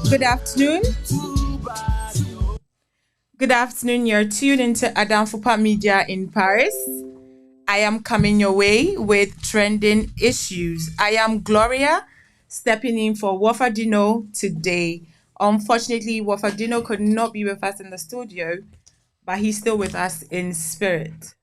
Good afternoon. Good afternoon. You're tuned into Adam Fupa Media in Paris. I am coming your way with trending issues. I am Gloria, stepping in for Wafadino today. Unfortunately, Wafadino could not be with us in the studio, but he's still with us in spirit.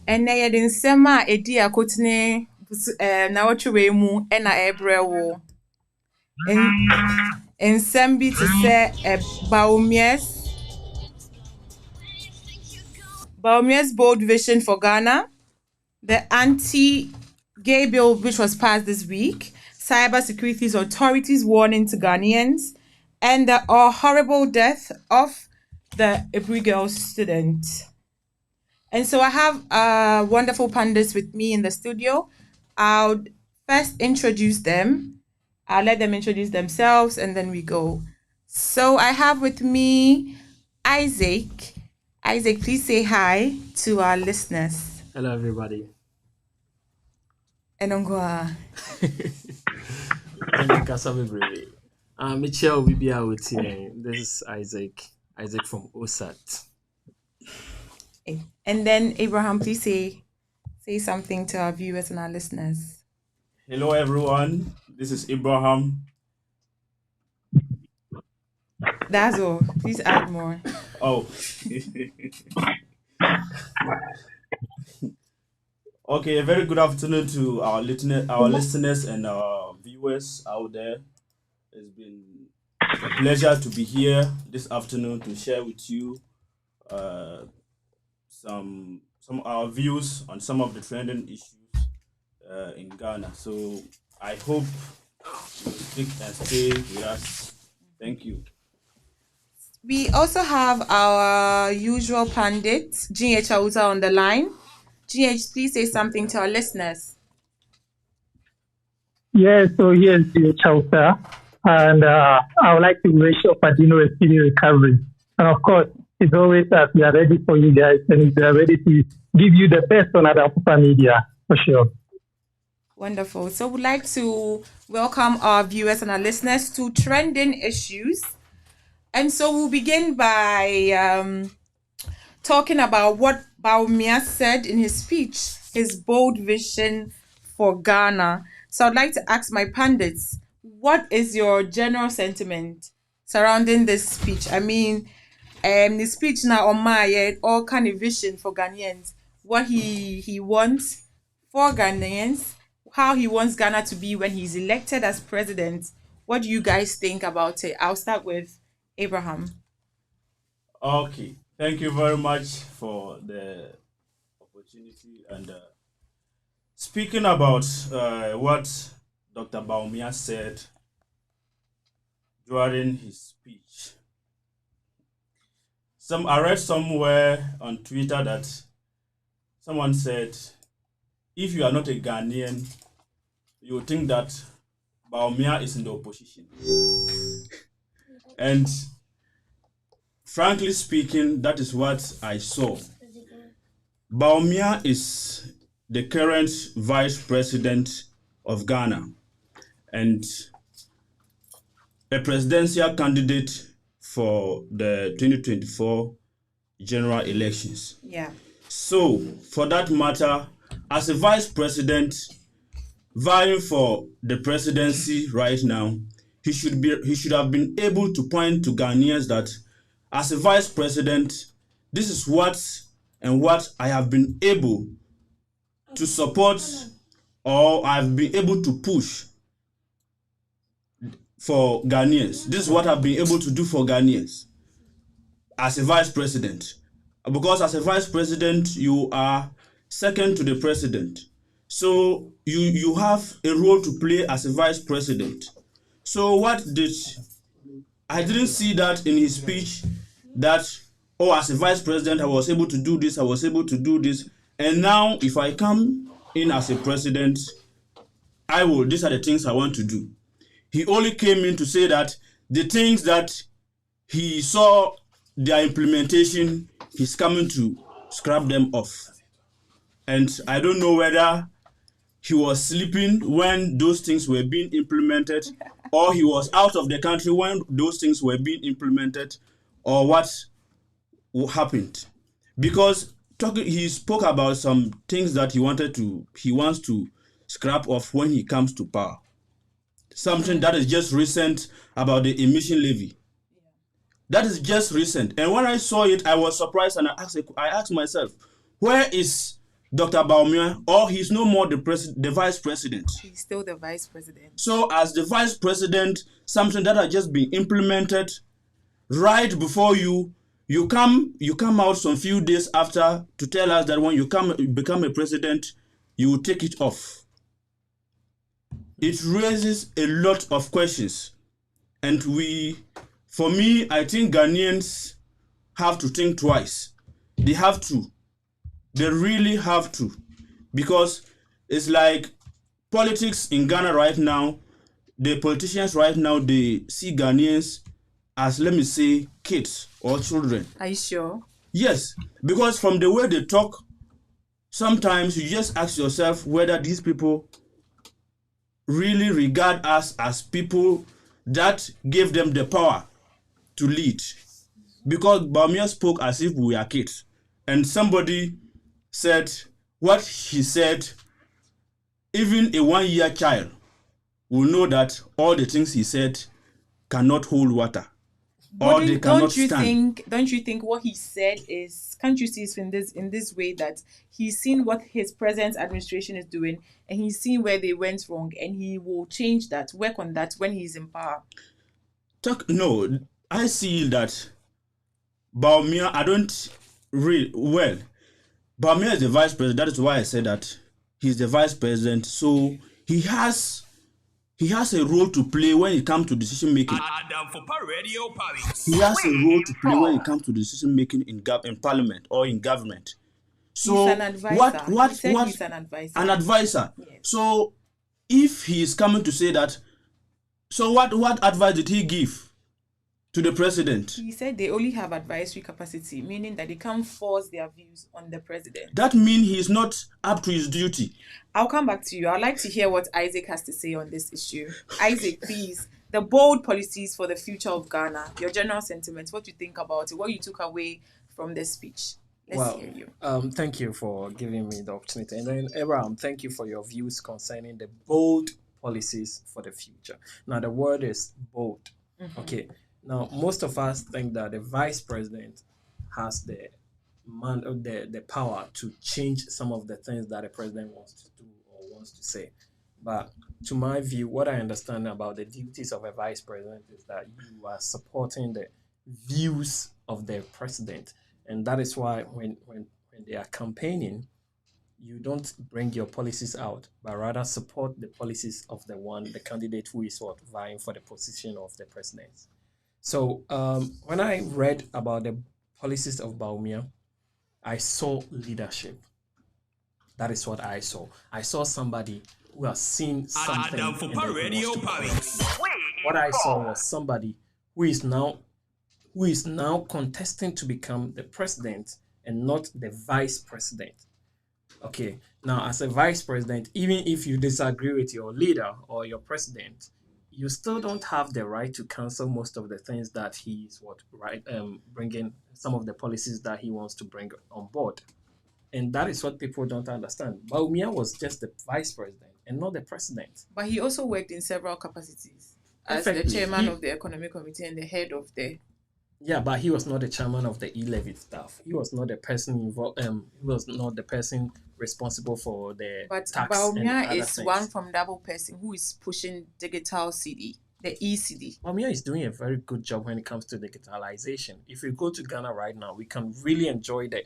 Ɛnɛ yɛde nsɛm a ɛdi akotene na wɔtwe mu ɛna ɛbrɛ wo. Nsɛm bi te sɛ Baumia's bold vision for Ghana, the anti-gay bill which was passed this week, cyber security authorities warning to Ghanaians, and the horrible death of the Ibri girl student. And so I have wonderful pandas with me in the studio. I'll first introduce them. I'll let them introduce themselves and then we go. So I have with me Isaac. Isaac, please say hi to our listeners. Hello, everybody. Enongwa. Michelle, we be out here. This is Isaac. Isaac from OSAT. And then Abraham, please say something to our viewers and our listeners. Hello, everyone. This is Abraham. That's all. Please add more. Oh. Okay, a very good afternoon to our listeners and our viewers out there. It's been a pleasure to be here this afternoon to share with you some of our views on some of the trending issues in Ghana. So I hope you stick and stay with us. Thank you. We also have our usual pundit, GH Auta, on the line. GH, please say something to our listeners. Yes, so here's GH Auta, and I would like to wish Opadino a speedy recovery. And of course, it's always that we are ready for you guys and we are ready to give you the best on Adam Fupa Media, for sure. Wonderful. So we'd like to welcome our viewers and our listeners to Trending Issues. And so we'll begin by talking about what Baumia said in his speech, his bold vision for Ghana. So I'd like to ask my pundits, what is your general sentiment surrounding this speech? I mean, the speech now on my all kind of vision for Ghanaians, what he wants for Ghanaians, how he wants Ghana to be when he's elected as president. What do you guys think about it? I'll start with Abraham. Okay, thank you very much for the opportunity. And speaking about what Dr. Baumia said during his speech, I read somewhere on Twitter that someone said, if you are not a Ghanaian, you would think that Baumia is in the opposition. And frankly speaking, that is what I saw. Baumia is the current vice president of Ghana and a presidential candidate for the 2024 general elections. Yeah. So, for that matter, as a vice president vying for the presidency right now, he should have been able to point to Ghanaians that as a vice president, this is what I have been able to support or I've been able to push for Ghanaians. This is what I've been able to do for Ghanaians as a vice president. Because as a vice president, you are second to the president. So you have a role to play as a vice president. So I didn't see that in his speech that, as a vice president, I was able to do this, And now if I come in as a president, these are the things I want to do. He only came in to say that the things that he saw their implementation, he's coming to scrap them off. And I don't know whether he was sleeping when those things were being implemented, or he was out of the country when those things were being implemented, or what happened. Because he spoke about some things that he wants to scrap off when he comes to power. Something that is just recent about the emission levy. That is just recent. And when I saw it, I was surprised, and I asked myself, where is Dr. Baumia? Or he's no more the vice president. He's still the vice president. So as the vice president, something that has just been implemented right before you come out some few days after to tell us that when you become a president, you will take it off. It raises a lot of questions. And for me, I think Ghanaians have to think twice. They have to. They really have to. Because it's like politics in Ghana right now, the politicians right now, they see Ghanaians as, let me say, kids or children. Are you sure? Yes, because from the way they talk, sometimes you just ask yourself whether these people really regard us as people that gave them the power to lead. Because Baumia spoke as if we are kids. And somebody said what he said, even a 1-year child will know that all the things he said cannot hold water. Or they cannot stand. Don't you think what he said is, can't you see it in this way, that he's seen what his present administration is doing and he's seen where they went wrong and he will change that, work on that when he's in power? No, I see that Baumia, I don't read well. Baumia is the vice president. That is why I said that he's the vice president. So he has a role to play when it comes to decision making. He has a role to play when it comes to decision making in Parliament or in government. So he's an advisor. He's an advisor. An advisor. Yes. So if he is coming to say that, so what advice did he give to the president? He said they only have advisory capacity, meaning that they can't force their views on the president. That means he is not up to his duty. I'll come back to you. I'd like to hear what Isaac has to say on this issue. Isaac, please, the bold policies for the future of Ghana, your general sentiments, what you think about it, what you took away from this speech. Let's hear you. Thank you for giving me the opportunity. And then, Abraham, thank you for your views concerning the bold policies for the future. Now, the word is bold. Mm-hmm. Okay. Now, most of us think that the vice president has the power to change some of the things that the president wants to do or wants to say. But to my view, what I understand about the duties of a vice president is that you are supporting the views of the president. And that is why when they are campaigning, you don't bring your policies out, but rather support the policies of the candidate who is vying for the position of the president. So when I read about the policies of Baumia, I saw leadership. That is what I saw. I saw somebody who has seen something. What I saw was somebody who is now contesting to become the president and not the vice president. Okay, now as a vice president, even if you disagree with your leader or your president, you still don't have the right to cancel most of the things that he's bringing, some of the policies that he wants to bring on board. And that is what people don't understand. Baumia was just the vice president and not the president. But he also worked in several capacities as the chairman of the economic committee and the head of the... Yeah, but he was not the chairman of the e-levy staff. He was not the person involved. He was not the person responsible for the tax. But Baumia is one formidable person who is pushing digital CD, the e-CD. Baumia is doing a very good job when it comes to digitalization. If you go to Ghana right now, we can really enjoy the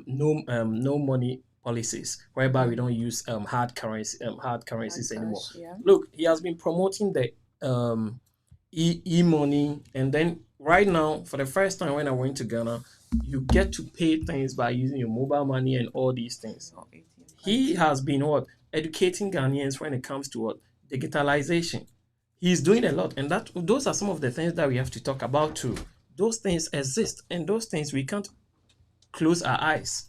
no money policies, whereby we don't use hard currencies anymore. Yeah. Look, he has been promoting the e-money, and then right now, for the first time when I went to Ghana, you get to pay things by using your mobile money and all these things. He has been educating Ghanaians when it comes to digitalization. He's doing a lot, and those are some of the things that we have to talk about too. Those things exist, and those things we can't close our eyes.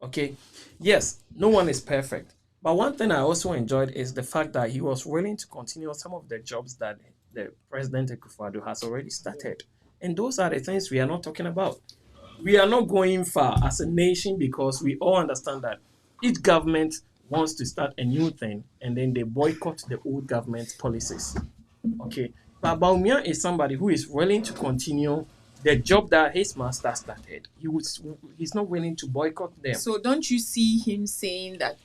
Okay, yes, no one is perfect, but one thing I also enjoyed is the fact that he was willing to continue some of the jobs that the President Akufo-Addo has already started, and those are the things we are not talking about. We are not going far as a nation because we all understand that each government wants to start a new thing and then they boycott the old government policies. Okay, but Baumia is somebody who is willing to continue the job that his master started. He's not willing to boycott them. So don't you see him saying that?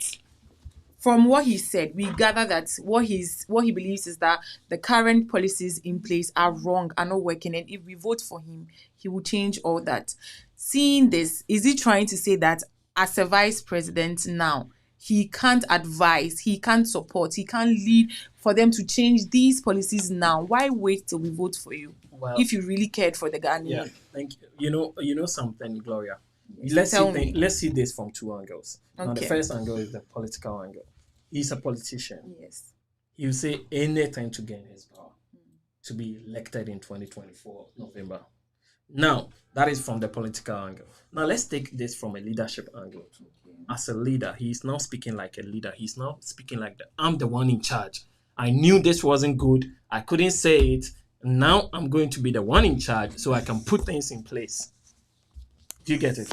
From what he said, we gather that what he believes is that the current policies in place are wrong, are not working, and if we vote for him, he will change all that. Seeing this, is he trying to say that as a vice president now, he can't advise, he can't support, he can't lead for them to change these policies now? Why wait till we vote for you? Well, if you really cared for the Ghanaian. Yeah, thank you. You know something, Gloria. Yes, Let's see this from two angles. Okay. Now, the first angle is the political angle. He's a politician. Yes. He will say anything to gain his power, to be elected in 2024 November. Now, that is from the political angle. Now, let's take this from a leadership angle. As a leader, he's not speaking like a leader. He's not speaking like I'm the one in charge. I knew this wasn't good. I couldn't say it. Now I'm going to be the one in charge so I can put things in place. Do you get it?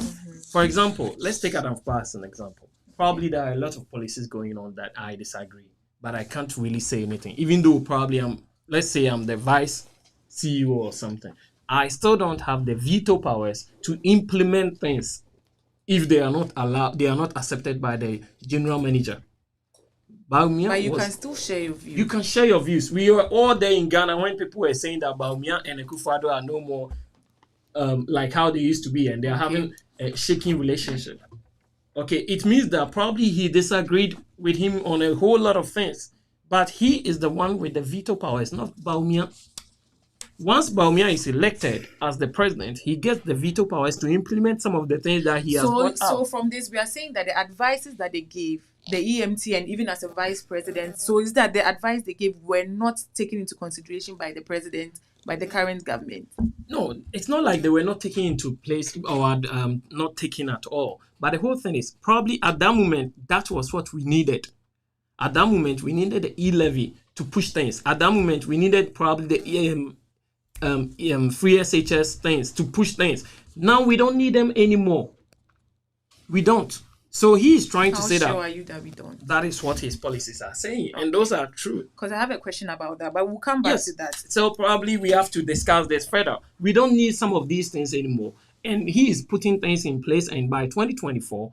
For example, let's take Adam Kpa as an example. Probably there are a lot of policies going on that I disagree, but I can't really say anything. Even though probably let's say I'm the vice CEO or something, I still don't have the veto powers to implement things if they are not allowed, they are not accepted by the general manager. But you can still share your views. You can share your views. We were all there in Ghana when people were saying that Baumia and Akufo-Addo are no more like how they used to be, and they're having a shaking relationship. Okay, it means that probably he disagreed with him on a whole lot of things, but he is the one with the veto power. It's not Baumia. Once Baumia is elected as the president, he gets the veto powers to implement some of the things that he has brought out. So from this, we are saying that the advices that they gave, the EMT and even as a vice president, so is that the advice they gave were not taken into consideration by the president, by the current government? No, it's not like they were not taken into place or not taken at all. But the whole thing is probably at that moment, that was what we needed. At that moment, we needed the e-levy to push things. At that moment, we needed probably the free SHS things to push things. Now we don't need them anymore. We don't. So he is trying to say that. How sure are you that we don't? That is what his policies are saying, and those are true. Because I have a question about that, but we'll come back to that. So probably we have to discuss this further. We don't need some of these things anymore, and he is putting things in place. And by 2024,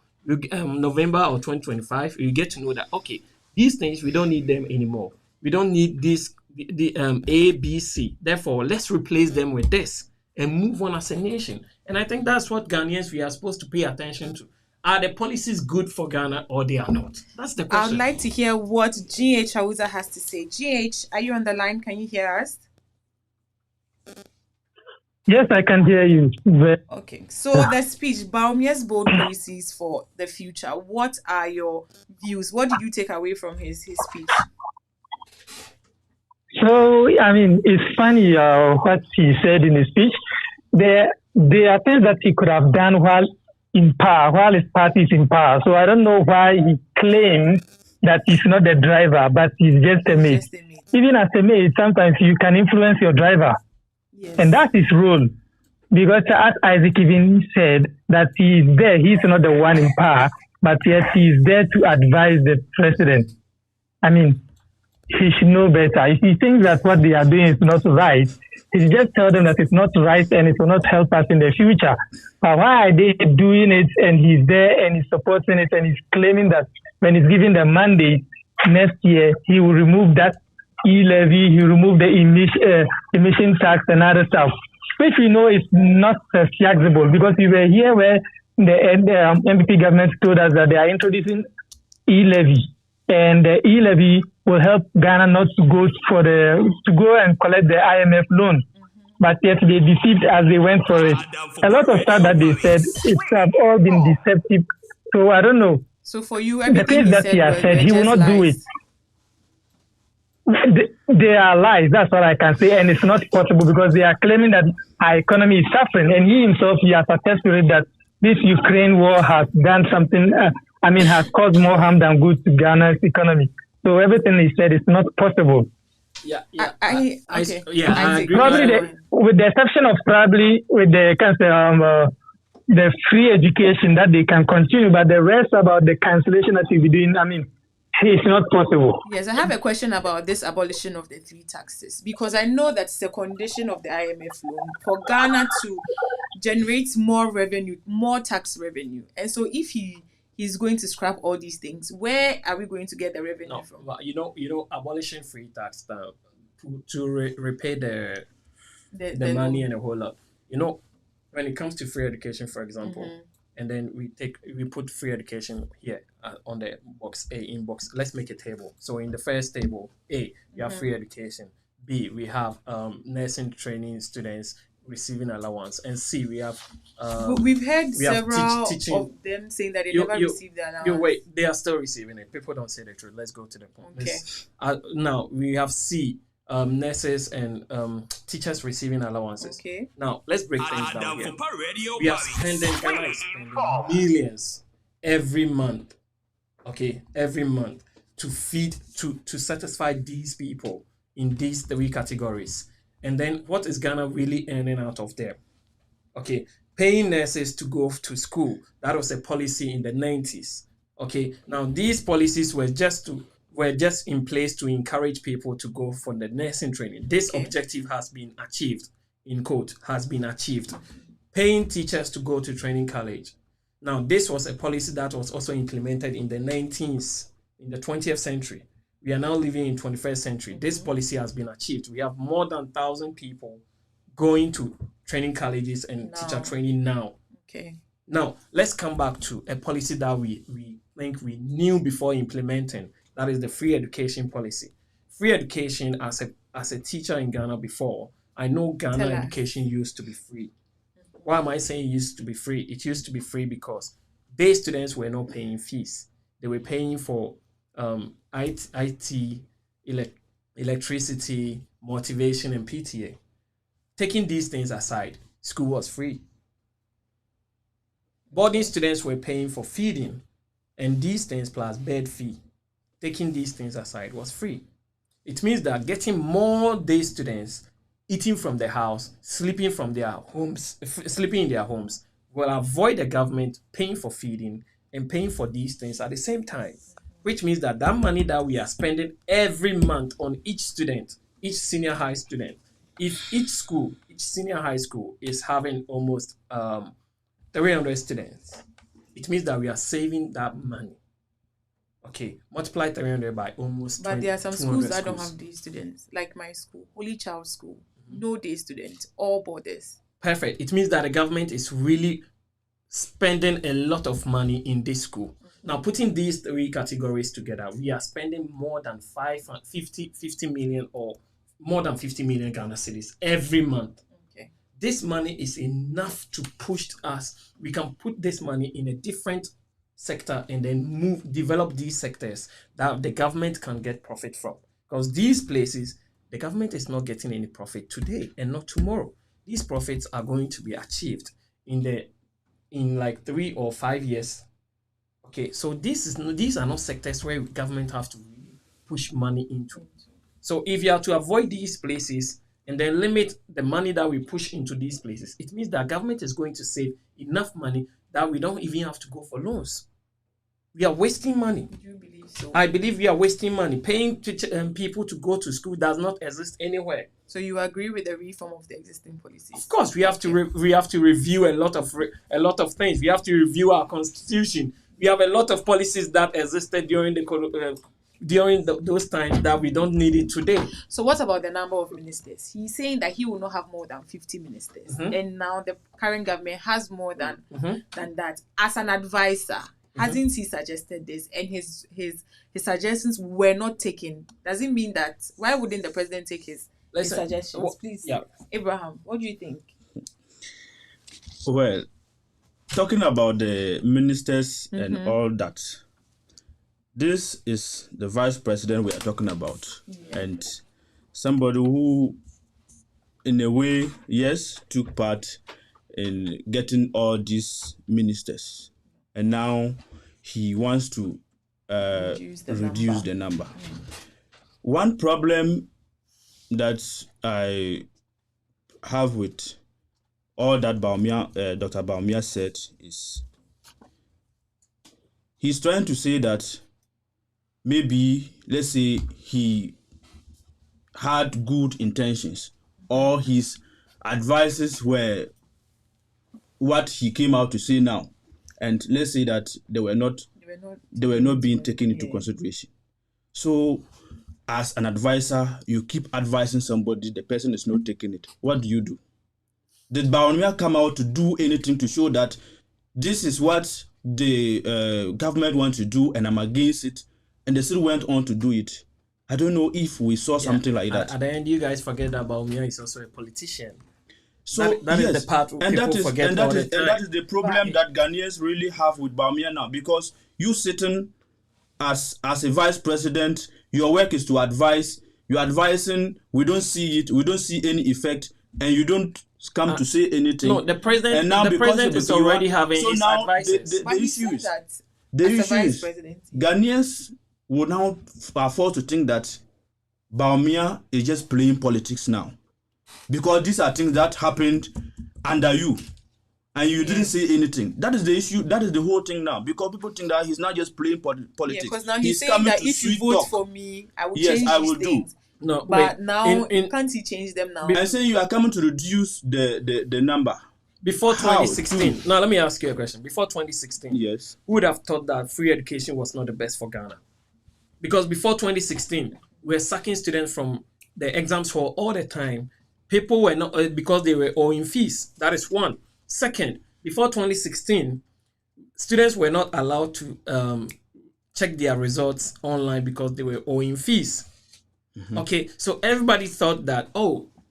November or 2025, you get to know that these things we don't need them anymore. We don't need this. The A, B, C. Therefore, let's replace them with this and move on as a nation. And I think that's what Ghanaians we are supposed to pay attention to. Are the policies good for Ghana or they are not? That's the question. I would like to hear what GH Hausa has to say. GH, are you on the line? Can you hear us? Yes, I can hear you. Okay, so the speech, Baumia's bold policies for the future. What are your views? What did you take away from his speech? So, I mean, it's funny what he said in his speech. There are things that he could have done while in power, while his party is in power. So I don't know why he claims that he's not the driver, but he's just a mate. Even as a mate, sometimes you can influence your driver. Yes. And that's his role. Because as Isaac even said, that he is there, he's not the one in power, but yet he is there to advise the president. I mean, he should know better. If he thinks that what they are doing is not right, he should just tell them that it's not right and it will not help us in the future. But why are they doing it and he's there and he's supporting it and he's claiming that when he's given the mandate next year, he will remove that e-levy, he will remove the emission tax and other stuff, which we know is not feasible because we were here where the MPP government told us that they are introducing e-levy. And the e-levy will help Ghana not to go and collect the IMF loan. But yet they deceived as they went for it. A lot of stuff that they said, it's have all been deceptive. So I don't know. So for you, the things that he has said, he will not do it. they are lies. That's what I can say, and it's not possible because they are claiming that our economy is suffering, and he himself he has attested that this Ukraine war has done something. Has caused more harm than good to Ghana's economy. So everything he said is not possible. Yeah, I agree. Probably with the exception of with the free education that they can continue, but the rest about the cancellation that you'll be doing, it's not possible. Yes, I have a question about this abolition of the 3 taxes because I know that's a condition of the IMF loan for Ghana to generate more revenue, more tax revenue. And so if he's going to scrap all these things, where are we going to get the revenue from? Well, abolishing free tax to repay the money and a whole lot. When it comes to free education, for example, and then we put free education here on the box A inbox. Let's make a table. So in the first table, A, we have free education. B, we have nursing training students receiving allowance, and C, we have we've heard several of them saying that they never received the allowance. Wait, they are still receiving it. People don't say the truth. Let's go to the point. Okay. Now we have C, nurses and teachers receiving allowances. Okay. Now let's break things down here. We are spending millions every month. Okay, every month to feed to satisfy these people in these 3 categories. And then what is Ghana really earning out of them? Okay, paying nurses to go to school. That was a policy in the 90s. Okay, now these policies were just in place to encourage people to go for the nursing training. This objective has been achieved, in quote, has been achieved. Paying teachers to go to training college. Now, this was a policy that was also implemented in the 19th, in the 20th century. We are now living in 21st century. This policy has been achieved. We have more than 1,000 people going to training colleges and teacher training now. Okay. Now, let's come back to a policy that we think we knew before implementing. That is the free education policy. Free education, as a teacher in Ghana before, I know Ghana education used to be free. Why am I saying it used to be free? It used to be free because these students were not paying fees. They were paying for IT, electricity, motivation, and PTA. Taking these things aside, school was free. Boarding students were paying for feeding, and these things plus bed fee. Taking these things aside was free. It means that getting more day students eating from their house, sleeping in their homes, will avoid the government paying for feeding and paying for these things at the same time. Which means that money that we are spending every month on each student, each senior high student, if each senior high school is having almost 300 students, it means that we are saving that money. Okay, multiply 300 by almost. But there are some schools that don't have day students, like my school, Holy Child School, no day students, all boarders. Perfect. It means that the government is really spending a lot of money in this school. Now, putting these 3 categories together, we are spending more than 50 million or more than 50 million Ghana cedis every month. Okay. This money is enough to push us. We can put this money in a different sector and then develop these sectors that the government can get profit from. Because these places, the government is not getting any profit today and not tomorrow. These profits are going to be achieved in like 3 or 5 years. Okay, so these are not sectors where government have to really push money into. So if you are to avoid these places and then limit the money that we push into these places, it means that government is going to save enough money that we don't even have to go for loans. We are wasting money. Do you believe so? I believe we are wasting money. Paying people to go to school does not exist anywhere. So you agree with the reform of the existing policies? Of course, we have to review a lot of things. We have to review our constitution. We have a lot of policies that existed during those times that we don't need it today. So what about the number of ministers? He's saying that he will not have more than 50 ministers, and now the current government has more than that. As an advisor, hasn't he suggested this? And his suggestions were not taken. Does it mean that why wouldn't the president take his suggestions? Please, Abraham, what do you think? Well, talking about the ministers and all that, this is the vice president we are talking about, and somebody who, in a way, yes, took part in getting all these ministers, and now he wants to reduce the number. One problem that I have with all that Dr. Baumia said is he's trying to say that maybe, let's say, he had good intentions or his advices were what he came out to say now, and let's say that they were not being taken into consideration. So as an advisor, you keep advising somebody, the person is not taking it. What do you do? Did Baumia come out to do anything to show that this is what the government wants to do and I'm against it, and they still went on to do it? I don't know if we saw something like that. At the end, you guys forget that Baumia is also a politician. So that is the part people forget all the time. And that is the problem that Ghanaians really have with Baumia now, because you sitting as a vice president, your work is to advise. You're advising, we don't see it, we don't see any effect, and you don't come to say anything. No, the president is already having his advices. The issue is Ghanaians will now afford to think that Baumia is just playing politics now, because these are things that happened under you and you didn't say anything. That is the issue. That is the whole thing now, because people think that he's not just playing politics. Because now he's saying that if you vote for me, I will change these things. No, but now can't he change them now? I say you are coming to reduce the number. Before 2016, now let me ask you a question. Before 2016, yes, who would have thought that free education was not the best for Ghana? Because before 2016, we're sucking students from the exams hall all the time. People were not, because they were owing fees. That is one. Second, before 2016, students were not allowed to check their results online because they were owing fees. Mm-hmm. Okay, so everybody thought that,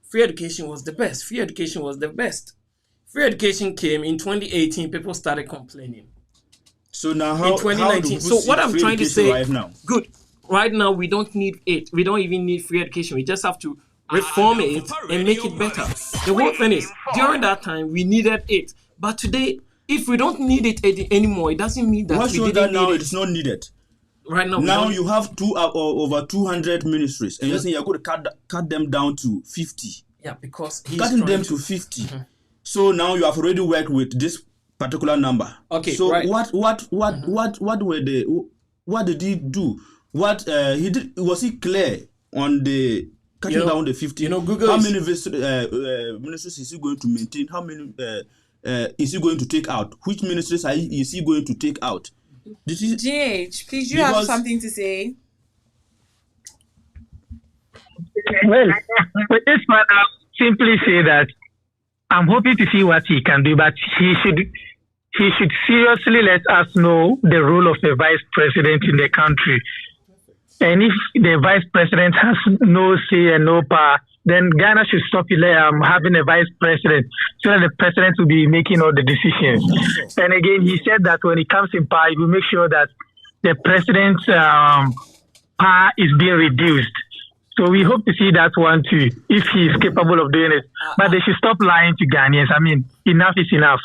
free education was the best. Free education was the best. Free education came in 2018. People started complaining. So now, in 2019. So what I'm trying to say, right now? Good. Right now, we don't need it. We don't even need free education. We just have to reform it and make it better. The whole thing is, during that time, we needed it. But today, if we don't need it anymore, it doesn't mean that we didn't need it. It's not needed. Right now, you have over 200 ministries, and you're saying you're going to cut them down to 50. Yeah, because cutting them to 50. Mm-hmm. So now you have already worked with this particular number. Okay. So right. What did he do? What he did, was he clear on the cutting down the 50? Google. How many ministries is he going to maintain? How many is he going to take out? Which ministries is he going to take out? GH, please, you have something to say? Well, with this one, I'll simply say that I'm hoping to see what he can do, but he should seriously let us know the role of the vice president in the country. And if the vice president has no say and no power, then Ghana should stop having a vice president, so that the president will be making all the decisions. And again, he said that when he comes in power, he will make sure that the president's power is being reduced. So we hope to see that one too, if he is capable of doing it. But they should stop lying to Ghanaians. I mean, enough is enough.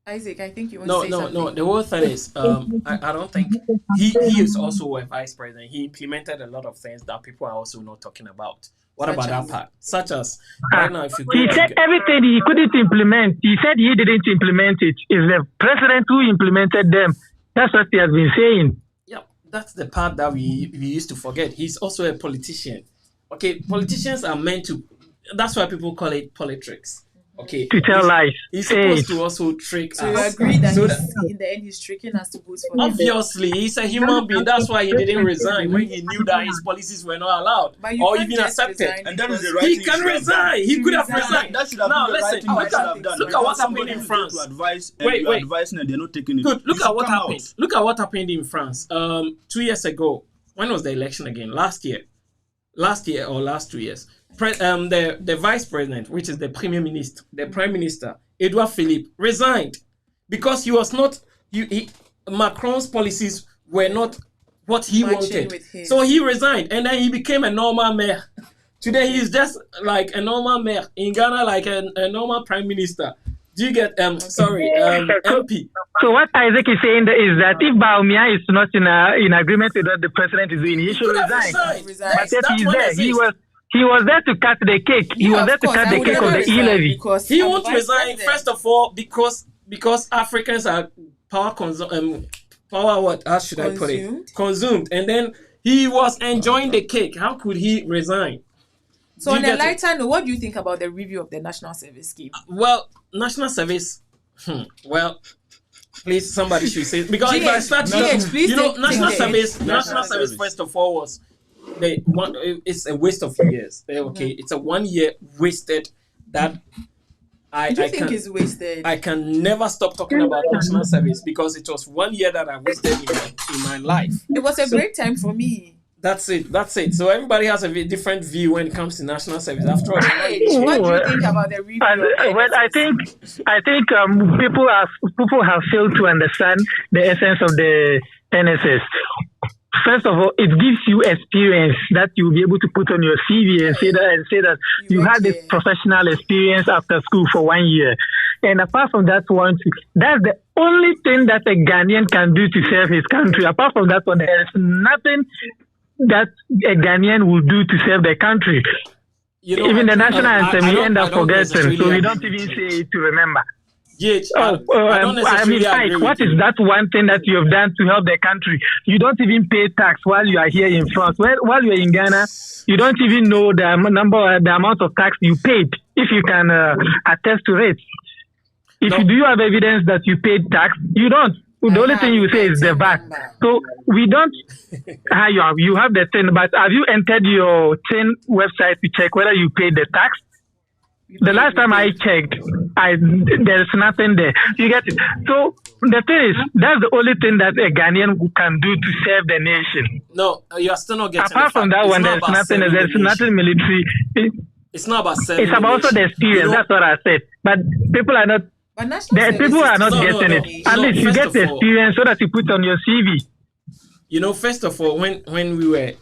Isaac, I think you want to say something. No. The whole thing is, I don't think he is also a vice president. He implemented a lot of things that people are also not talking about. What about that part? Such as right now, if you go, he said everything he couldn't implement. He said he didn't implement it. It's the president who implemented them. That's what he has been saying. Yeah, that's the part that we used to forget. He's also a politician. Okay, politicians are meant to. That's why people call it politics. Okay, to tell lies. He's supposed to also trick us. So you agree that in the end he's tricking us to vote for him? Obviously, he's a human being. That's why he didn't resign when he knew that his policies were not allowed or even accepted. And that is the right thing. He can resign. He could have resigned. That should have been the right thing. Look at what happened in France. Wait. Advising and they're not taking it. Good. Look at what happened. Look at what happened in France. 2 years ago. When was the election again? Last year or last 2 years. The vice president, which is the prime minister, Edouard Philippe, resigned because he was not. Macron's policies were not what he Matching wanted. with his. So he resigned, and then he became a normal mayor. Today he's just like a normal mayor in Ghana, like a normal prime minister. Do you get MP? So what Isaac is saying is that if Baumia is not in agreement with what the president is doing, he should resign. But yet he's there. He was there to cut the cake. He was there to cut the cake of the e-levy. He won't resign, first of all, because Africans are power what? How should I put it? Consumed. And then he was enjoying the cake. How could he resign? So on a lighter note, what do you think about the review of the National Service Scheme? Well, National Service, well, please, somebody should say, because if I start, National Service, first of all, was it's a waste of years. Okay, it's a 1 year wasted that I think is wasted. I can never stop talking about National Service because it was 1 year that I wasted in my life. It was a great time for me. That's it. So everybody has a different view when it comes to National Service. After all, what do you think about the review? Well, I think people have failed to understand the essence of the NSS. First of all, it gives you experience that you'll be able to put on your CV and say that you had this professional experience after school for 1 year. And apart from that one, that's the only thing that a Ghanaian can do to serve his country. Apart from that one, there is nothing that a Ghanaian will do to serve the country. Even the national anthem, we end up forgetting, so we don't even say it to remember. What is that one thing that you have done to help the country? You don't even pay tax while you are here in France. While you are in Ghana, you don't even know the amount of tax you paid, if you can attest to it. Do you have evidence that you paid tax? You don't. The only thing you say is the VAT. So we don't. You have the thing, but have you entered your TIN website to check whether you paid the tax? The last time I checked, there's nothing there. You get it? So the thing is, that's the only thing that a Ghanaian can do to serve the nation. No, you're still not getting. Apart from that one, there's nothing military. It's not about serving. It's about also the experience. That's what I said. But people are not. People are not getting it. At least you get the experience so that you put on your CV. First of all, when we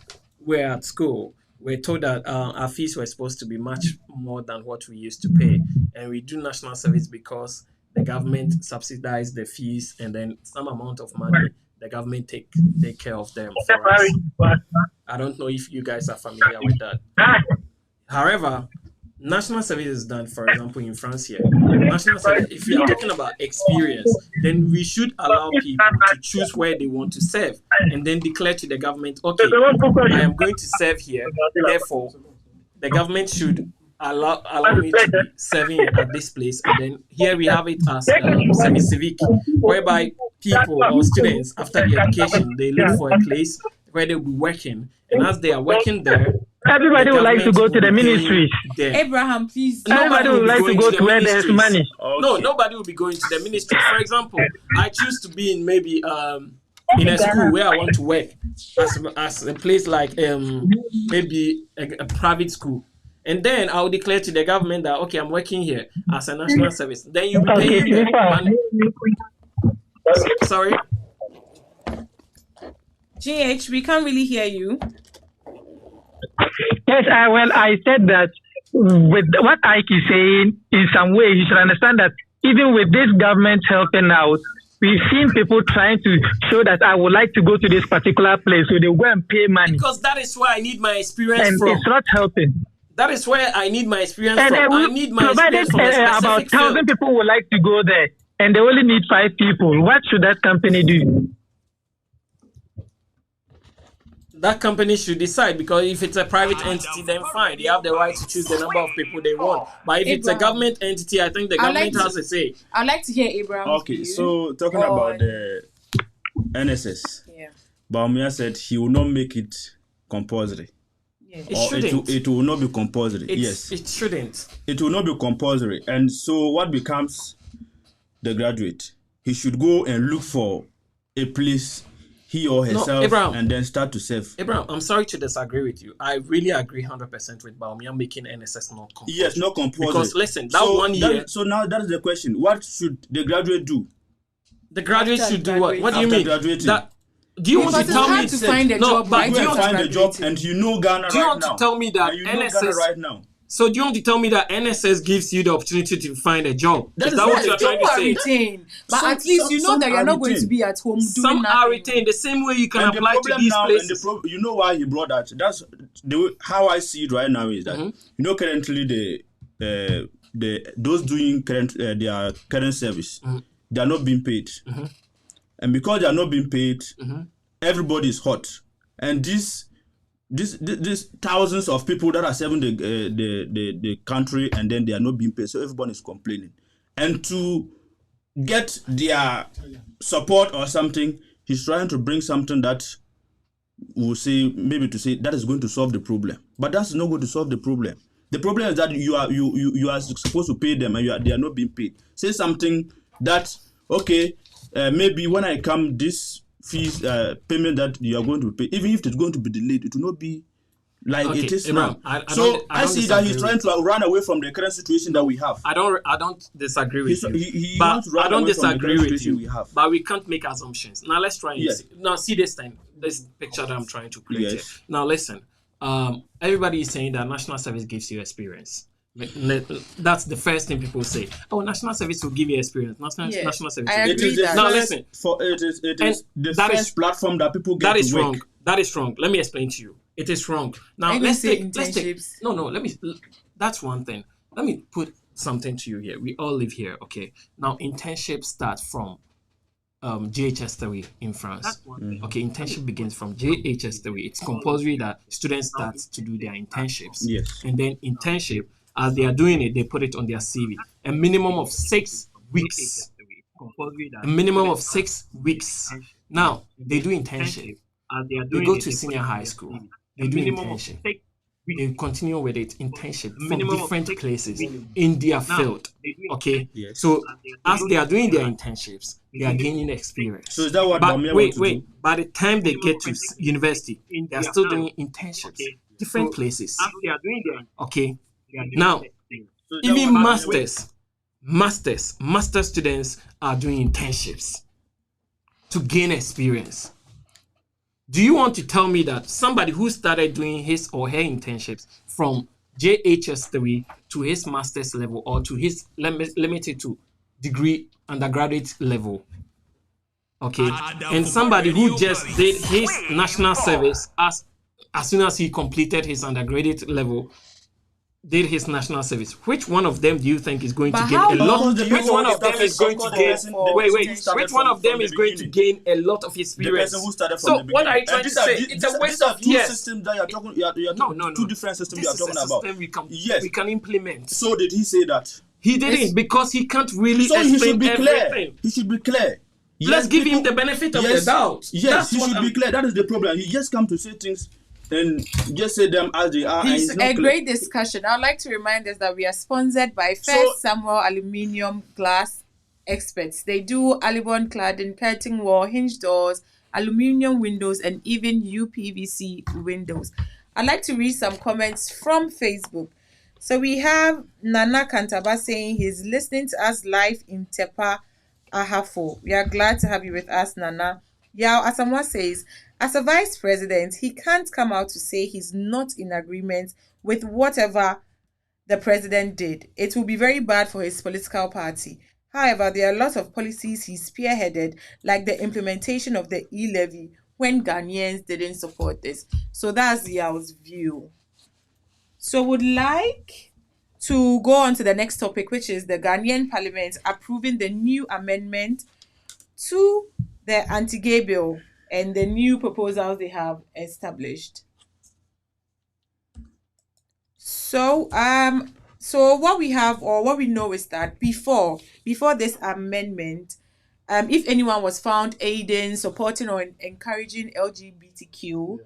were at school, we were told that our fees were supposed to be much more than what we used to pay, and we do national service because the government subsidized the fees, and then some amount of money the government take care of them for us. I don't know if you guys are familiar with that. However, national service is done, for example, in France here. National service, if you are talking about experience, then we should allow people to choose where they want to serve and then declare to the government, okay, I am going to serve here. Therefore, the government should allow me to be serving at this place. And then here we have it as semi-civic, whereby people or students, after the education, they look for a place where they'll be working. And as they are working there, everybody would like to go to the ministry. Abraham, please. Everybody would like to go to where there's money. Okay. No, nobody will be going to the ministry. For example, I choose to be in maybe in a school where I want to work as a place like maybe a private school. And then I'll declare to the government that, okay, I'm working here as a national service. Then you'll be paying them money. Sorry? GH, we can't really hear you. Yes, I said that with what Ike is saying, in some way, you should understand that even with this government helping out, we've seen people trying to show that I would like to go to this particular place, so they go and pay money. Because that is where I need my experience and from. It's not helping. That is where I need my experience from. I need my experience from a specific about 1,000 people would like to go there, and they only need 5 people. What should that company do? That company should decide, because if it's a private entity, then fine. They have the right to choose the number of people they want. But if it's a government entity, I think the government has a say. I'd like to hear Abraham. Okay, so talking about the NSS, Baumia said he will not make it compulsory. Yeah. It shouldn't. It will not be compulsory. Yes. It shouldn't. It will not be compulsory. And so what becomes the graduate? He should go and look for a place, he or herself, and then start to serve. Abraham, I'm sorry to disagree with you. I really agree 100% with Baumia making NSS not compulsory. Yes, not compulsory. Because listen, that 1 year... So now that is the question. What should the graduate do? The graduate should do what? What do you mean? Do you want Because to it's tell hard me to find a no, job but right Go do you and after find a job, graduating. and you know Ghana Do you right want now. to tell me that And you know Ghana NSS right now. So do you want to tell me that NSS gives you the opportunity to find a job? That Is is that right. what you're trying to People are say? retained, but Some- at least you know some that you're are not going to retained. be at home doing Some nothing. are retained the same way you can And the apply to problem these now, places. you know why he brought that? That's the way, how I see it right now is that you know currently the those doing current their current service, they are not being paid, and because they are not being paid, everybody is hot, and these thousands of people that are serving the country, and then they are not being paid, so everyone is complaining, and to get their support or something, he's trying to bring something that will say maybe to say that is going to solve the problem, but that's not going to solve the problem. The problem is that you are supposed to pay them, and they are not being paid. Say something that okay, maybe when I come, this fees payment that you are going to pay, even if it's going to be delayed, it will not be like Okay, it is Abraham, now. I So don't see that he's disagree trying with to run away from the current situation that we have. I don't disagree with you. He but wants to run I don't away from the disagree current with situation you. we have. But we can't make assumptions. Now let's try and Yes. see. Now see this thing, this picture that I'm trying to create Yes. here. Now listen. Everybody is saying that national service gives you experience. That's the first thing people say. Oh, national service will give you experience. National service. I Will agree give you. It is the that. Now first, listen. it is the that first is- platform that people get That to is work. wrong. That is wrong. Let me explain to you. It is wrong. Now I didn't let's say take internships. no. Let me. That's one thing. Let me put something to you here. We all live here, okay? Now internships start from JHS3 in France. Okay, internship begins from JHS3. It's compulsory that students start to do their internships. Yes. And then internship, as they are doing it, they put it on their CV. A minimum of 6 weeks. A minimum of 6 weeks. Now, they do internship. They go to senior high school. They do internship. They continue with it, internship from different places in their field. Okay? Yes. So, as they are doing their internships, they are gaining experience. So is that what But Bamia wait, want to do? by the time they get to university, they are still doing internships, different places. Okay? Now, So is that even what Bamia master students are doing internships to gain experience. Do you want to tell me that somebody who started doing his or her internships from JHS3 to his master's level or to his limited to degree undergraduate level, okay, and somebody who just did his national service as soon as he completed his undergraduate level, did his national service, which one of them do you think is going But to gain how a long lot? do you Which one want of them to is going to start gain? for- Wait. started Which one from- of them from is the going to beginning? gain a lot of The experience? person who started from So the beginning. what are you trying And to these are- say? these- It's a these waste are of two years. systems that you're talking. You're No, talking no. two different systems This you're is a talking about. system Yes. we can implement. So did he say that? He didn't because he can't really So he explain should be clear. everything. He should be clear. Let's Yes, give him people- the benefit of yes, the doubt. Yes, That's he what should I'm- be clear. That is the problem. He just come to say things and just say them as they are. And It's it's not a clear. great discussion. I'd like to remind us that we are sponsored by So- First Samuel Aluminium Glass Experts. They do Alibon cladding, curtain wall, hinge doors, aluminium windows, and even UPVC windows. I'd like to read some comments from Facebook. So we have Nana Kantaba saying he's listening to us live in Tepa Ahafo. We are glad to have you with us, Nana. Yao Asamoah says, as a vice president, he can't come out to say he's not in agreement with whatever the president did. It will be very bad for his political party. However, there are a lot of policies he spearheaded, like the implementation of the e-levy, when Ghanaians didn't support this. So that's Yao's view. So would like to go on to the next topic, which is the Ghanaian Parliament approving the new amendment to the anti-gay bill and the new proposals they have established. So what we have or what we know is that before this amendment, if anyone was found aiding, supporting, or encouraging LGBTQ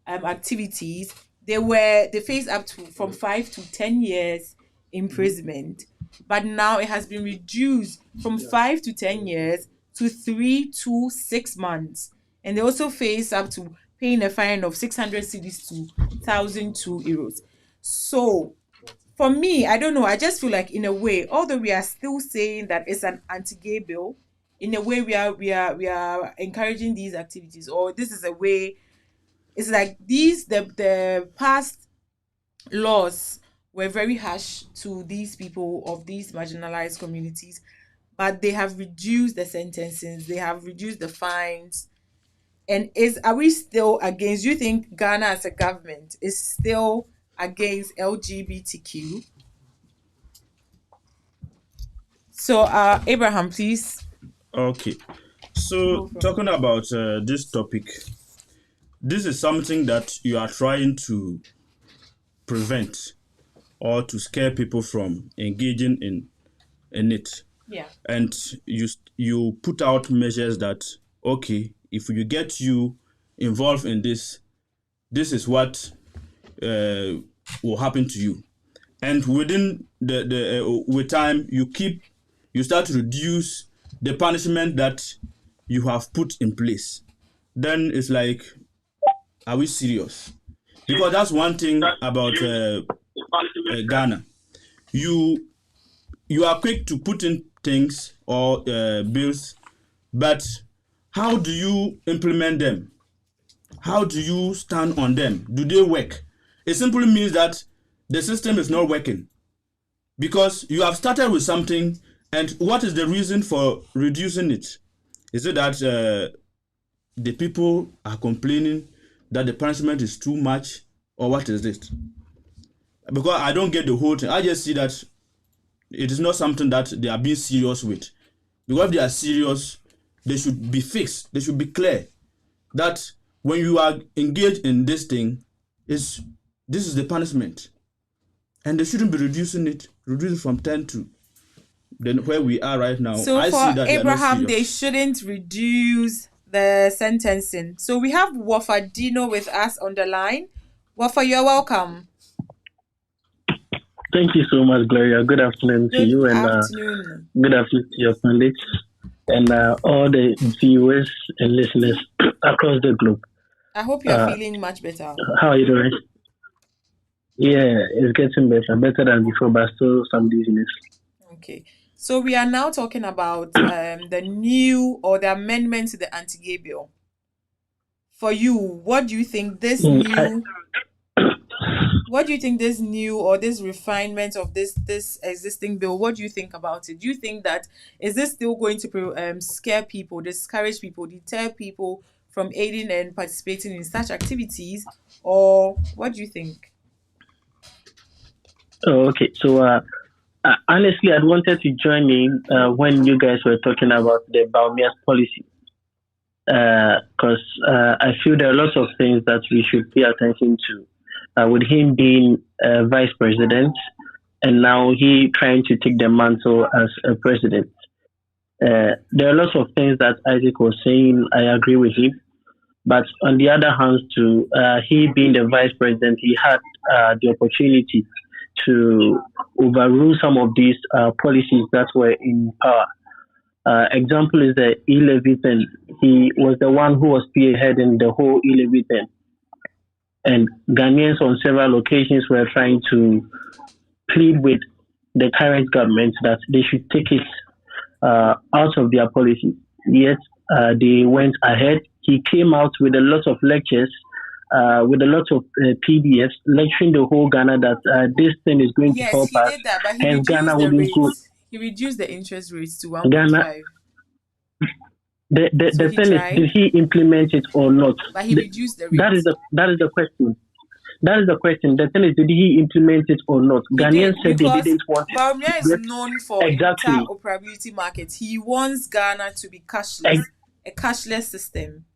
activities, they faced up to from 5 to 10 years imprisonment. But now it has been reduced from 5 to 10 years to 3 to 6 months. And they also face up to paying a fine of 600 cedis to 1,002 euros. So for me, I don't know, I just feel like in a way, although we are still saying that it's an anti-gay bill, in a way we are encouraging these activities, or this is a way. It's like the past laws were very harsh to these people of these marginalized communities, but they have reduced the sentences, they have reduced the fines. And are we still against? Do you think Ghana as a government is still against LGBTQ? So, Abraham, please. Okay. So, Go from talking about this topic, this is something that you are trying to prevent or to scare people from engaging in it. yeah. And you put out measures that, okay, if you get you involved in this, this is what will happen to you. And within the with time, you start to reduce the punishment that you have put in place. Then it's like, are we serious? Because that's one thing about Ghana. You are quick to put in things or bills, but how do you implement them? How do you stand on them? Do they work? It simply means that the system is not working, because you have started with something, and what is the reason for reducing it? Is it that the people are complaining that the punishment is too much, or what is it? Because I don't get the whole thing. I just see that it is not something that they are being serious with. Because if they are serious, they should be fixed. They should be clear that when you are engaged in this thing, this is the punishment. And they shouldn't be reducing it from 10 to then where we are right now. So I for see that Abraham, they they shouldn't reduce the sentencing. So we have Wafadino with us on the line. Wafa, you're welcome. Thank you so much, Gloria. Good afternoon to you, and afternoon. good afternoon to your colleagues and all the viewers and listeners across the globe. I hope you're feeling much better. How are you doing? Yeah, it's getting better than before, but still some dizziness. Okay. So we are now talking about the new or the amendment to the anti-gay bill. For you, what do you think this what do you think this new or this refinement of this existing bill, what do you think about it? Do you think that is this still going to scare people, discourage people, deter people from aiding and participating in such activities, or what do you think? Oh, okay. So honestly, I wanted to join in when you guys were talking about the Baumia's policy, because I feel there are lots of things that we should pay attention to. With him being vice president, and now he trying to take the mantle as a president. There are lots of things that Isaac was saying. I agree with him. But on the other hand, too, he being the vice president, he had the opportunity to overrule some of these policies that were in power. Example is the e-levy thing. He was the one who was spearheading the whole e-levy thing. And Ghanaians on several occasions were trying to plead with the current government that they should take it out of their policy. Yet they went ahead. He came out with a lot of lectures, with a lot of PDFs, lecturing the whole Ghana that this thing is going to help us. Yes, he did that, but he Hence, reduced Ghana the wouldn't go. rates. He reduced the interest rates to 1.5. The So he thing is, tried. did he implement it or not? But he reduced the rates. That is the question. That is the question. The thing is, did he implement it or not? He Ghanaians did, said they because didn't want it. Baumia is Yes, known for exactly. interoperability markets. He wants Ghana to be cashless, a cashless system.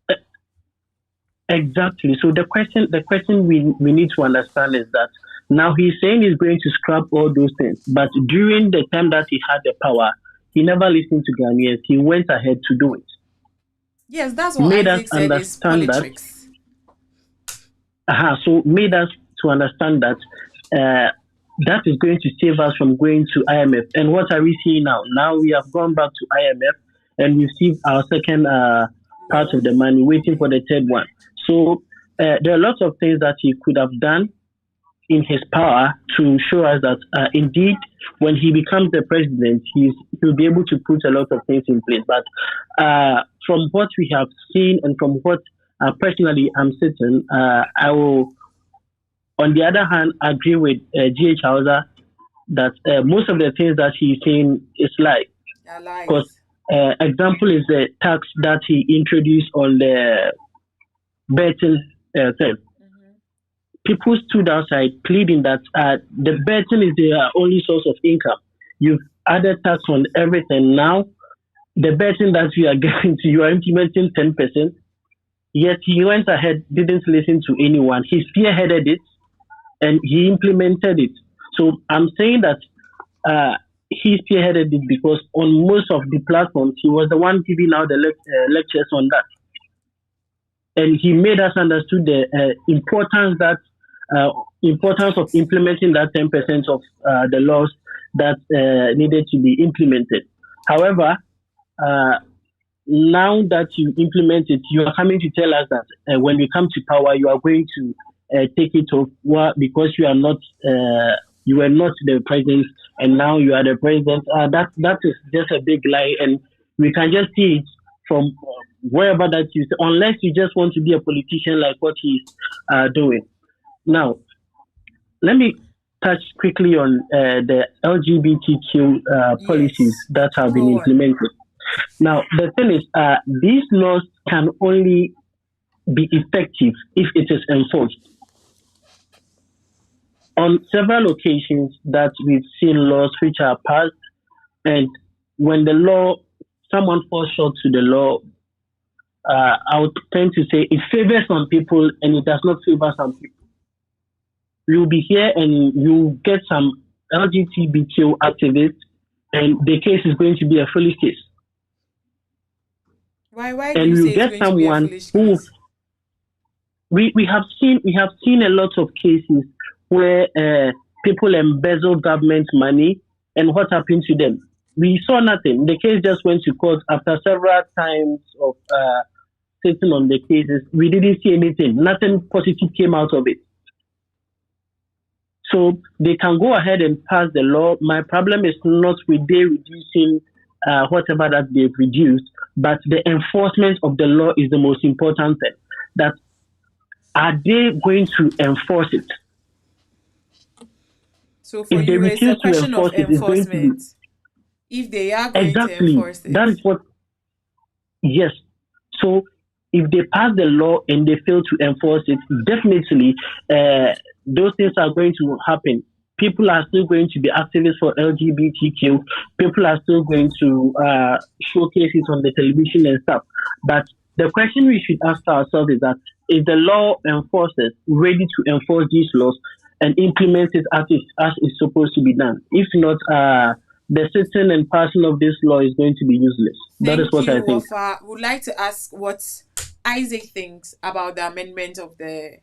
Exactly. So the question we need to understand is that now he's saying he's going to scrap all those things, but during the time that he had the power, he never listened to Ghanaians. He went ahead to do it. Yes, that's what Made Isaac us said is understand politics. So made us to understand that that is going to save us from going to IMF. And what are we seeing now? Now we have gone back to IMF and received our second part of the money, waiting for the third one. So there are lots of things that he could have done in his power to show us that indeed, when he becomes the president, he'll be able to put a lot of things in place. But from what we have seen and from what personally I'm certain, I will, on the other hand, agree with GH Hauser that most of the things that he's saying is like, Yeah, because lies. example is the tax that he introduced on the betting thing. People stood outside pleading that the betting is their only source of income. You've added tax on everything. Now, the betting that we are getting to, you are implementing 10%. Yet he went ahead, didn't listen to anyone. He spearheaded it and he implemented it. So I'm saying that he spearheaded it because on most of the platforms, he was the one giving out the lectures on that. And he made us understood the importance of implementing that 10% of the laws that needed to be implemented. However, now that you implement it, you are coming to tell us that when you come to power, you are going to take it off because you are not, you were not the president, and now you are the president. That is just a big lie, and we can just see it from wherever that you, unless you just want to be a politician like what he's doing. Now, let me touch quickly on the LGBTQ policies Yes. that have been Go on. implemented. Now, the thing is, these laws can only be effective if it is enforced. On several occasions that we've seen laws which are passed, and when the law, someone falls short to the law, I would tend to say it favors some people and it does not favor some people. You'll be here and you get some LGBTQ activists, and the case is going to be a foolish case. Why do And you you say it's get going to be a someone foolish who case? we have seen a lot of cases where people embezzle government money, and what happened to them? We saw nothing. The case just went to court after several times of sitting on the cases. We didn't see anything. Nothing positive came out of it. So they can go ahead and pass the law. My problem is not with they reducing whatever that they've reduced, but the enforcement of the law is the most important thing. That are they going to enforce it? So for If they you, it's a refuse to question of enforce it, it's going to be enforcement. If they are going to exactly enforce that it. is what. Yes. So if they pass the law and they fail to enforce it, definitely those things are going to happen. People are still going to be activists for LGBTQ. People are still going to showcase it on the television and stuff. But the question we should ask ourselves is that is the law enforcers ready to enforce these laws and implement it as it's supposed to be done? If not, the sitting and passing of this law is going to be useless. That is Thank what I you, think. Wafa. Would like to ask what Isaac thinks about the amendment of the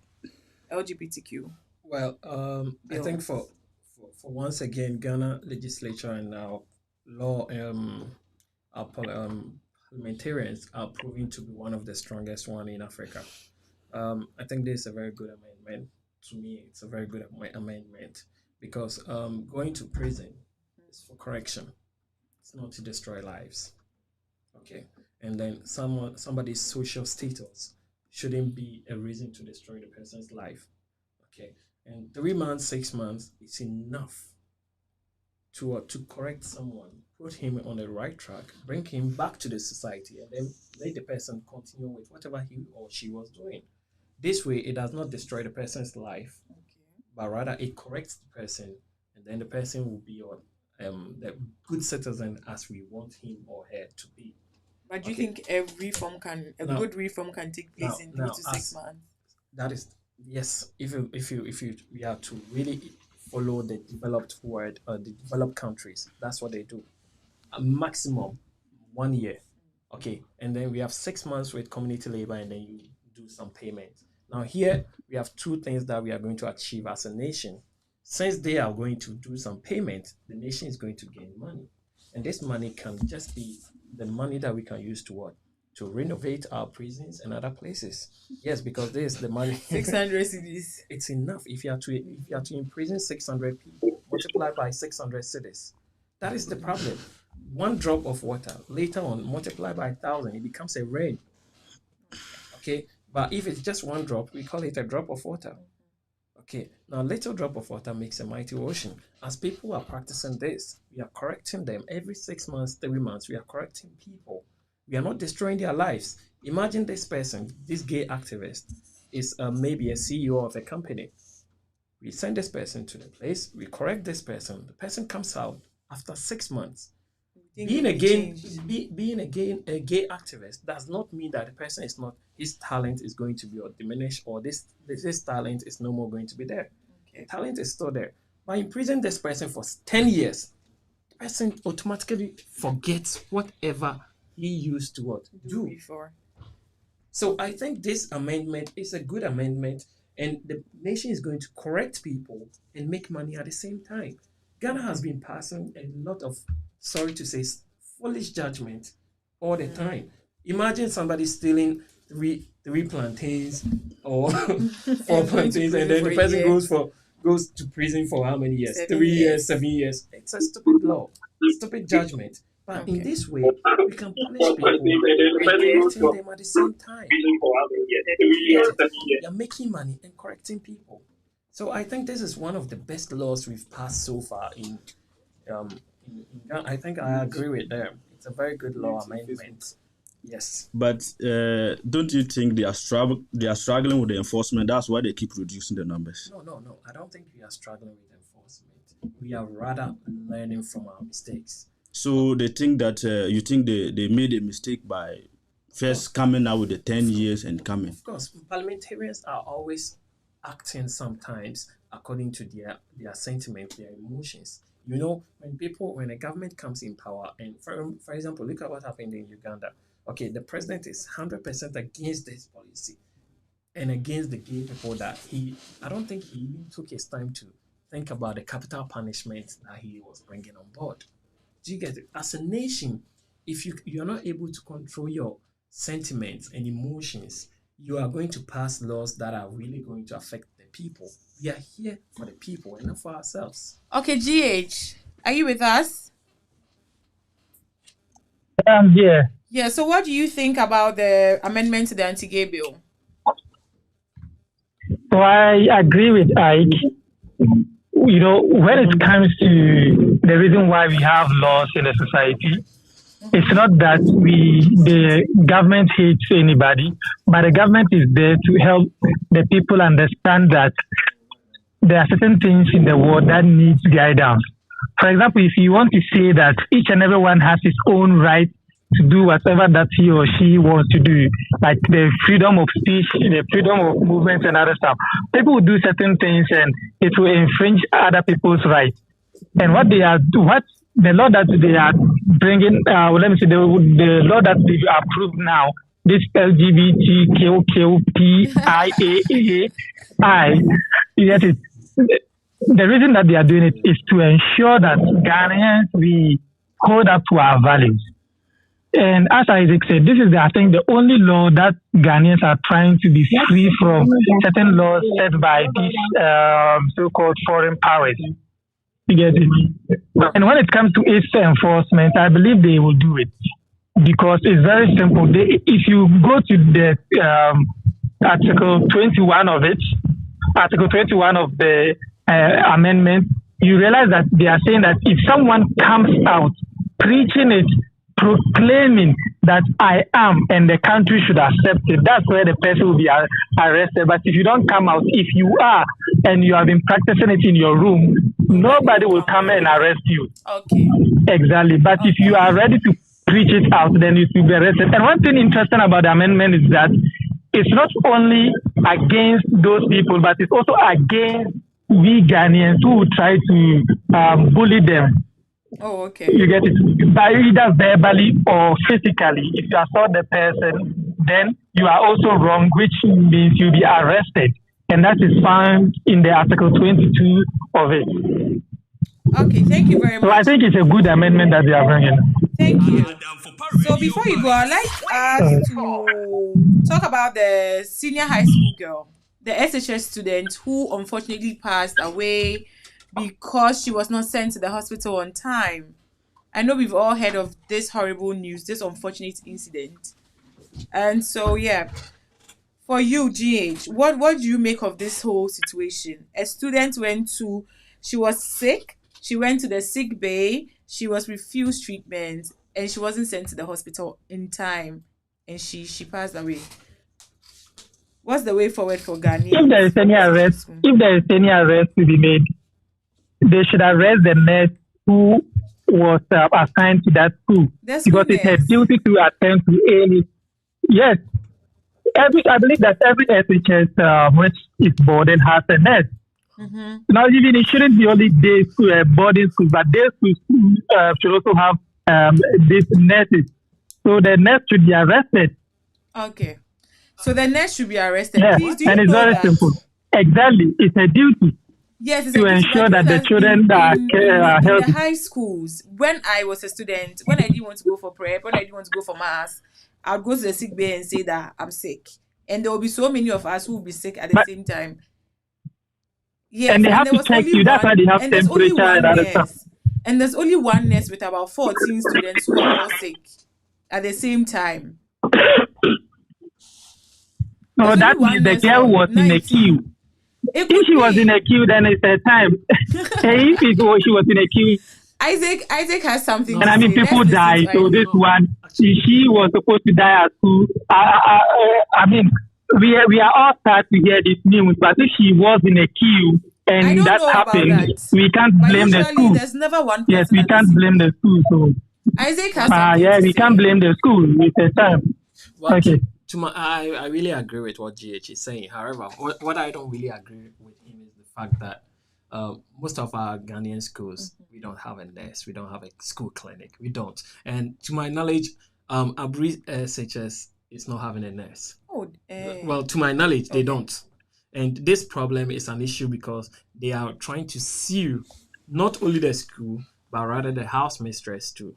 LGBTQ Well, I bill. think for once again, Ghana legislature and now law our parliamentarians are proving to be one of the strongest one in Africa. I think this is a very good amendment. To me, it's a very good amendment because going to prison is for correction. It's not to destroy lives. Okay, and then somebody's social status shouldn't be a reason to destroy the person's life. Okay, and 3 months, 6 months is enough to correct someone, put him on the right track, bring him back to the society, and then let the person continue with whatever he or she was doing. This way, it does not destroy the person's life, but rather it corrects the person, and then the person will be on the good citizen as we want him or her to be. But do you Okay. think a Now- good reform can take place in 3 to 6 as months? that is yes. If you we have to really follow the developed world or the developed countries, that's what they do. A maximum 1 year. Okay, and then we have 6 months with community labor, and then you do some payment. Now here we have two things that we are going to achieve as a nation. Since they are going to do some payment, the nation is going to gain money, and this money can just be the money that we can use to what to renovate our prisons and other places. Yes, because this the money. 600 cedis. It's enough if you are to imprison 600 people, multiply by 600 cities. That is the problem. One drop of water later on multiply by 1,000, it becomes a rain. Okay, but if it's just one drop, we call it a drop of water. Okay, now a little drop of water makes a mighty ocean. As people are practicing this, we are correcting them every 6 months, 3 months. We are correcting people. We are not destroying their lives. Imagine this person, this gay activist, is maybe a CEO of a company. We send this person to the place, we correct this person. The person comes out after 6 months. Being a gay activist does not mean that the person is not, his talent is going to be diminished, or this talent is no more going to be there. Okay. Talent is still there. By imprisoning this person for 10 years, the person automatically forgets whatever he used to do before. So I think this amendment is a good amendment, and the nation is going to correct people and make money at the same time. Ghana has been passing a lot of, sorry to say, foolish judgment all the time. Imagine somebody stealing three plantains or 4 plantains, and then the person goes to prison for how many years? 3 years, 7 years. It's a stupid law, stupid judgment. But in this way, we can punish people and correcting them at the same time. You're making money and correcting people. So I think this is one of the best laws we've passed so far in Ghana. I think I agree with them. It's a very good law amendment. Yes. But don't you think they are struggling with the enforcement? That's why they keep reducing the numbers. No. I don't think we are struggling with enforcement. We are rather learning from our mistakes. So they think that you think they made a mistake by first coming out with the 10 years and coming. Of course, parliamentarians are always acting sometimes according to their sentiments, their emotions. You know, when a government comes in power, and for example, look at what happened in Uganda. Okay, the president is 100% against this policy and against the gay people I don't think he even took his time to think about the capital punishment that he was bringing on board. Do you get it? As a nation, if you're not able to control your sentiments and emotions, you are going to pass laws that are really going to affect the people. We are here for the people and not for ourselves. Okay, GH, are you with us? Yeah. Yeah, so what do you think about the amendment to the anti-gay bill? So I agree with Ike. You know, when it comes to the reason why we have laws in the society, it's not that the government hates anybody, but the government is there to help the people understand that there are certain things in the world that needs guidance. For example, if you want to say that each and everyone has his own right to do whatever that he or she wants to do, like the freedom of speech, the freedom of movement and other stuff, people will do certain things and it will infringe other people's rights. And the law that they are bringing, let me see, the law that they've approved now, this LGBTQQPIAAI, yes, the reason that they are doing it is to ensure that Ghanaians, we hold up to our values. And as Isaac said, this is, I think, the only law that Ghanaians are trying to be free from certain laws set by these so-called foreign powers. You get it? And when it comes to its enforcement, I believe they will do it because it's very simple. If you go to the Article 21 of it, Article 21 of the amendment, you realize that they are saying that if someone comes out preaching it, proclaiming that I am and the country should accept it, that's where the person will be arrested. But if you don't come out, if you are and you have been practicing it in your room, nobody will come and arrest you. Okay. Exactly. But if you are ready to preach it out, then you will be arrested. And one thing interesting about the amendment is that it's not only against those people, but it's also against we Ghanaians who try to bully them. Oh, okay. You get it? By either verbally or physically. If you assault the person, then you are also wrong, which means you'll be arrested. And that is found in the Article 22 of it. Okay, thank you very much. So I think it's a good amendment that they are bringing. Thank you. So before you go, I'd like us to talk about the senior high school girl, the SHS student who unfortunately passed away because she was not sent to the hospital on time. I know we've all heard of this horrible news, this unfortunate incident. And so, yeah, for you, GH, what do you make of this whole situation? A student she was sick, she went to the sick bay, she was refused treatment, and she wasn't sent to the hospital in time, and she passed away. What's the way forward for Ghana? If there is any arrest, to be made, they should arrest the nurse who was assigned to that school, because it's her duty to attend to any. Yes, I believe that every SHS which is boarding has a nurse. Mm-hmm. Now, even it shouldn't be only day school, boarding schools, but day schools should also have these nurses. So the nurse should be arrested. Okay. So the nurse should be arrested. Yeah, Please, do you and it's know very that? simple. Exactly, it's a duty. Yes, it's to ensure that the children are healthy. In the high schools, when I was a student, when I didn't want to go for prep, when I didn't want to go for mass, I would go to the sick bay and say that I'm sick. And there will be so many of us who will be sick at the same time. Yes, and they have to check you. That's why they have temperature and other stuff. And there's only one nurse with about 14 students who are all sick at the same time. No, that means the girl was in a queue. If she was in a queue, then it's her time. If she was in a queue. Isaac has something. And I mean, people die. So this one, she was supposed to die at school. I mean, we are all sad to hear this news, but if she was in a queue and that happened, we can't blame the school. There's never one. Yes, we can't blame the school. So Isaac has something. Yeah, we can't blame the school. It's a time. Okay. I really agree with what GH is saying. However, what I don't really agree with him is the fact that most of our Ghanaian schools, we don't have a nurse, we don't have a school clinic, we don't. And to my knowledge, Abri SHS is not having a nurse. Well, to my knowledge, they don't. And this problem is an issue because they are trying to sue not only the school, but rather the house mistress too.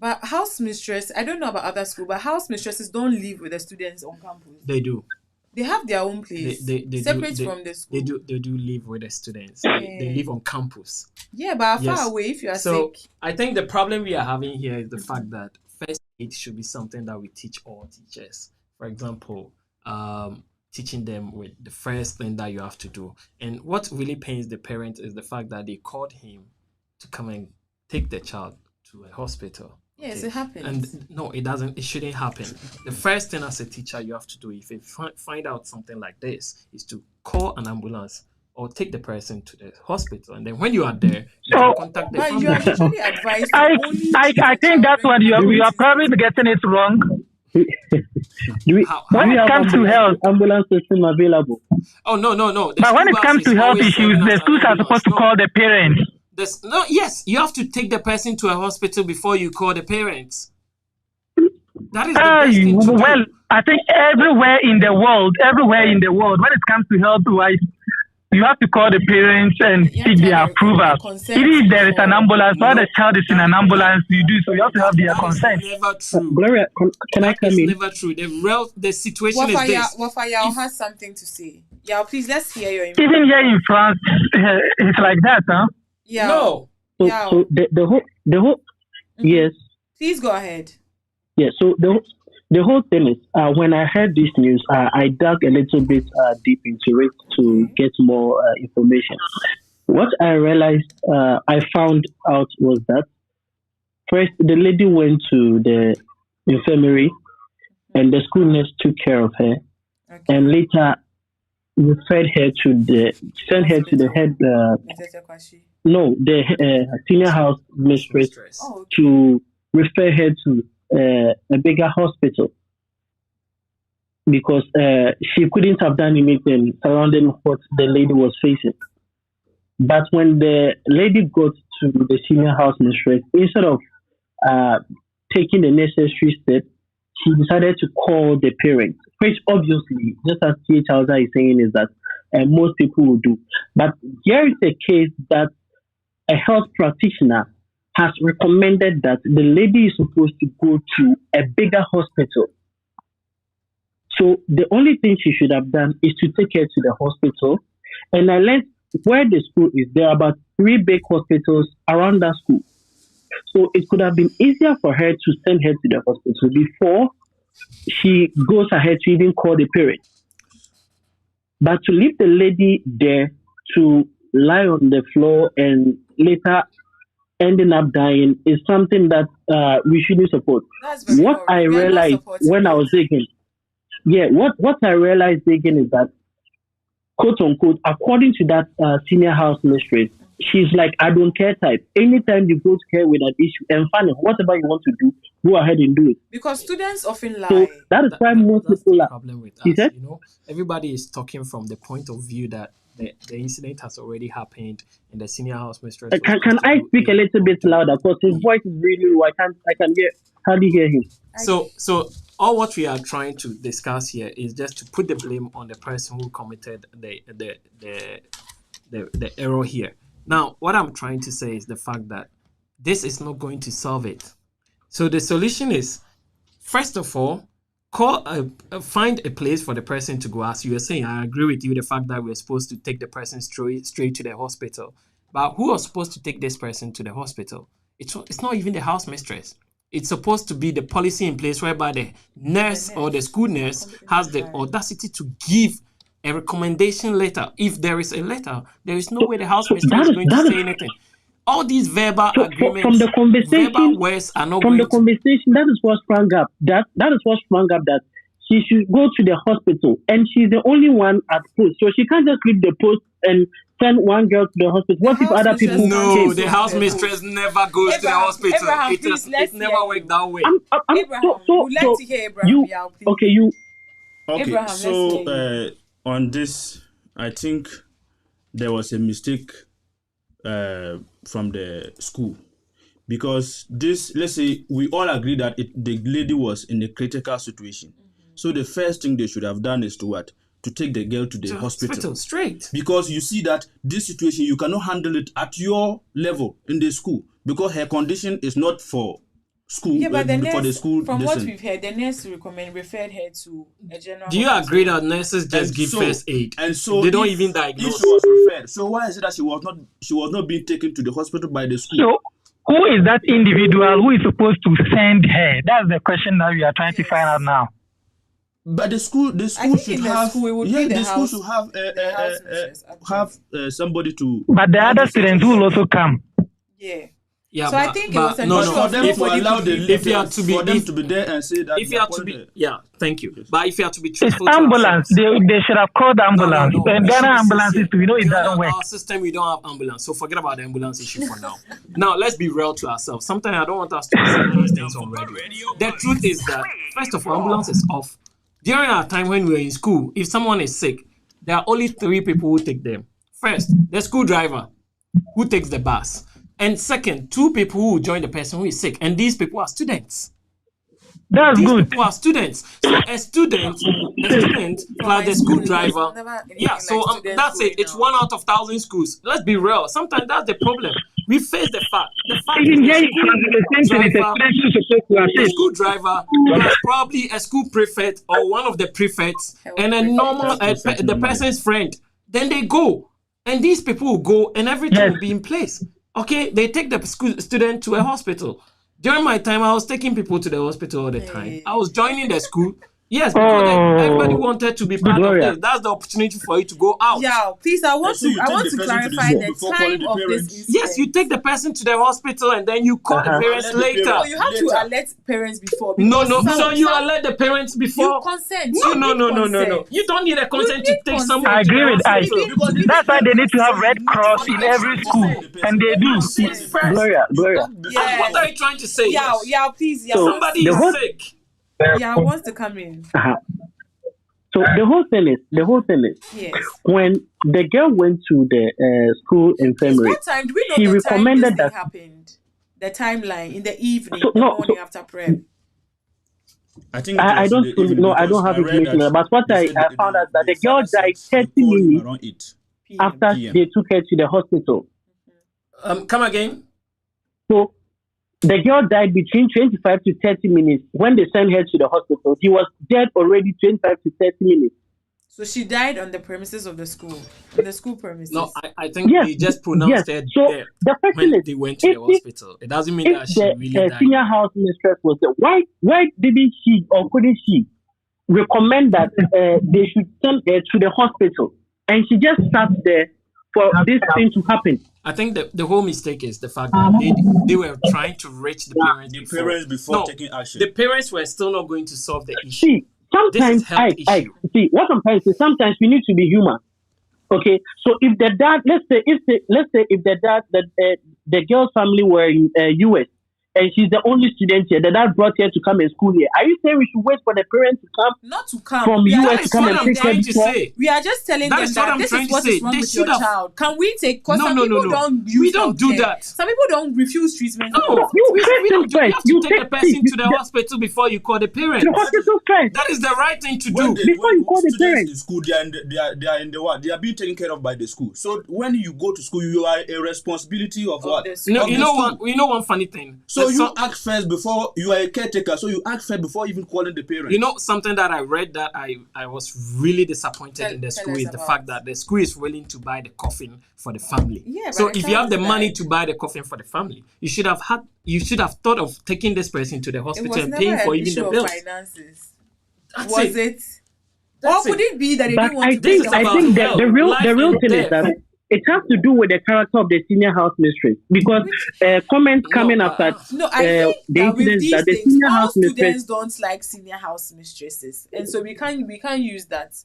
But house mistress, I don't know about other schools, but house mistresses don't live with the students on campus. They do. They have their own place, separate from the school. They do live with the students. They live on campus. Yeah, but far away if you are sick. I think the problem we are having here is the fact that first aid should be something that we teach all teachers. For example, teaching them with the first thing that you have to do. And what really pains the parents is the fact that they called him to come and take the child to a hospital. Yes, it happens. And no, it doesn't. It shouldn't happen. The first thing as a teacher you have to do if you find out something like this is to call an ambulance or take the person to the hospital. And then when you are there, you can contact the family. You are usually advised. I think that's what you are probably getting it wrong. When it comes to health, ambulance system available. Oh no. But when it comes to health issues, the schools are supposed to call the parents. Yes, you have to take the person to a hospital before you call the parents. That is the best thing to do. Well, I think everywhere in the world, when it comes to health-wise, you have to call the parents and seek their approval. Even if there is an ambulance, while the child is in an ambulance, you do so. You have to have their consent. Never true. Gloria, can I come in? Never true. The situation is this. Wafayao has something to say. Yeah, please, let's hear your input. Even here in France, it's like that, huh? Yeah. No. So the whole yes. Please go ahead. Yeah. So the whole thing is when I heard this news, I dug a little bit deep into it to get more information. What I realized, I found out was that first the lady went to the infirmary, and the school nurse took care of her, and later sent her to the head. The senior house mistress to refer her to a bigger hospital because she couldn't have done anything surrounding what the lady was facing. But when the lady got to the senior house mistress, instead of taking the necessary steps, she decided to call the parents, which obviously, just as T.H. Hausa is saying, is that most people will do. But here is a case that a health practitioner has recommended that the lady is supposed to go to a bigger hospital. So the only thing she should have done is to take her to the hospital. And I learned where the school is, there are about 3 big hospitals around that school. So it could have been easier for her to send her to the hospital before she goes ahead to even call the parents. But to leave the lady there to lie on the floor and later ending up dying is something that we shouldn't support. What I realized when I was digging, what I realized digging is that, quote unquote, according to that senior house mistress, she's like, I don't care type. Anytime you go to her with an issue, and funny, whatever you want to do, go ahead and do it. Because students often lie. So that is why most That's people the are. problem with He us. said? Everybody is talking from the point of view that the incident has already happened and the senior house mistress. was Can supposed to I do speak a A little or bit do louder? Because his B. voice is really low. I can hardly hear him. So all what we are trying to discuss here is just to put the blame on the person who committed the error here. Now, what I'm trying to say is the fact that this is not going to solve it. So the solution is, first of all, find a place for the person to go. As you were saying, I agree with you, the fact that we're supposed to take the person straight to the hospital. But who was supposed to take this person to the hospital? It's not even the house mistress. It's supposed to be the policy in place whereby the nurse or the school nurse has the audacity to give a recommendation letter. If there is a letter, there is no way the house mistress is going to say anything. All these verbal agreements, from the conversation, verbal words are not from going the conversation, that is what sprang up. That is what sprang up, that she should go to the hospital, and she's the only one at post, so she can't just leave the post and send one girl to the hospital. What if other people No, came? the house mistress never goes to the hospital. Abraham, It never worked that way. Abraham, we'd like to hear Abraham. Okay, Abraham, so on this, I think there was a mistake from the school, because this, let's say we all agree that the lady was in a critical situation. So the first thing they should have done is to take the girl to the hospital straight. Because you see that this situation, you cannot handle it at your level in the school, because her condition is not for school. Yeah, but the nurse, for the school. from what we've heard, the nurse referred her to a general. Do you agree that nurses just give first aid? And so they don't even diagnose. If she was referred, so why is it that she was not being taken to the hospital by the school? So, who is that individual who is supposed to send her? That's the question that we are trying to find out now. But the school should have. The school should have somebody to. But the other students will also come. Yeah. Yeah, so I think it was for them to allow them to be there and say that. If you have to be, thank you. But if you have to be truthful, it's ambulance. They should have called ambulance. No. And then ambulances, we know it doesn't work. Our system, we don't have ambulance, so forget about the ambulance issue for now. Now let's be real to ourselves. Sometimes I don't want us to say these things on radio. The truth is that, first of all, ambulance is off. During our time when we were in school, if someone is sick, there are only 3 people who take them. First, the school driver who takes the bus. And second, 2 people who join the person who is sick. And these people are students. That's good. People are students. So a student plus the school driver. So that's it. It's 1 out of 1,000 schools. Let's be real. Sometimes that's the problem. We face the fact. The fact is the school driver was probably a school prefect or one of the prefects and a normal the person's friend. Then they go. And these people will go and everything will be in place. Okay, they take the student to a hospital. During my time, I was taking people to the hospital all the time. I was joining the school. Yes, because everybody wanted to be part of this. That's the opportunity for you to go out. Yeah, please, I want to clarify the time of this incident. Yes, you take the person to the hospital and then you call the parents later. No, you have to alert parents before. No. So you alert the parents before? You consent. No. You don't need a consent to take someone. I agree with I. That's why they need to have Red Cross in every school, and they do. Gloria. Yeah. What are you trying to say? Yeah, please. Yeah, somebody is sick. Yeah, wants to come in. So the whole thing is, yes. When the girl went to the school infirmary, she recommended that happened. The timeline in the evening, morning after prayer. I think I don't have information. But what I found out that the girl died 30 minutes after they took her to the hospital. Come again. So The girl died between 25 to 30 minutes. When they sent her to the hospital, she was dead already 25 to 30 minutes. So she died on the premises of the school, on the school premises. No, I think Yes, they just pronounced yes. her So dead the question when is, they went to the hospital. It doesn't mean that if she the really died. senior house mistress was there, why didn't she or couldn't she recommend that they should send her to the hospital? And she just sat there for this thing to happen. I think the whole mistake is the fact that they were trying to reach the parents before taking action. The parents were still not going to solve the issue. See, sometimes health issue. see what I'm trying to say. Sometimes we need to be human. Okay, so if the dad, let's say if the dad, the girl's family were in US and she's the only student here, the dad brought her to come and school here. Are you saying we should wait for the parents to come? Not to come From we US are to come and I'm take her trying to before? say. We are just telling That them is what that I'm this trying is to what say. is wrong They with your should have- child. Can we take? Because No, some no, people no. don't use. We don't do healthcare. that. Some people don't refuse treatment. No, You we first don't things do. You first. have to You take the take person to the the hospital before you call the parents. hospital first. That is the right thing to do. Before you call the students parents. in school, they are in the what? They are being taken care of by the school. So when you go to school, you are a responsibility of what? the Of school. No, the you know school. what? You know one funny thing. So There's you act first before you are a caretaker. So you act first before even calling the parents. You know something that I read that I was really disappointed in the Tell school us is the about. fact that the school is willing to buy the coffin for the family. Yeah, so but the if you have the child money died. to buy the coffin for the family, you should have thought of taking this person to the It hospital was and never paying for an even issue the of bills. finances. That's Was it. it? That's Or could it be that they But didn't want I to This think is take about I think that health, the real life thing and is death. that it has to do with the character of the senior house mistress, because comments coming after No, I think the that with incident these that the things, senior all house mistress. students don't like senior house mistresses, and so we can't use that.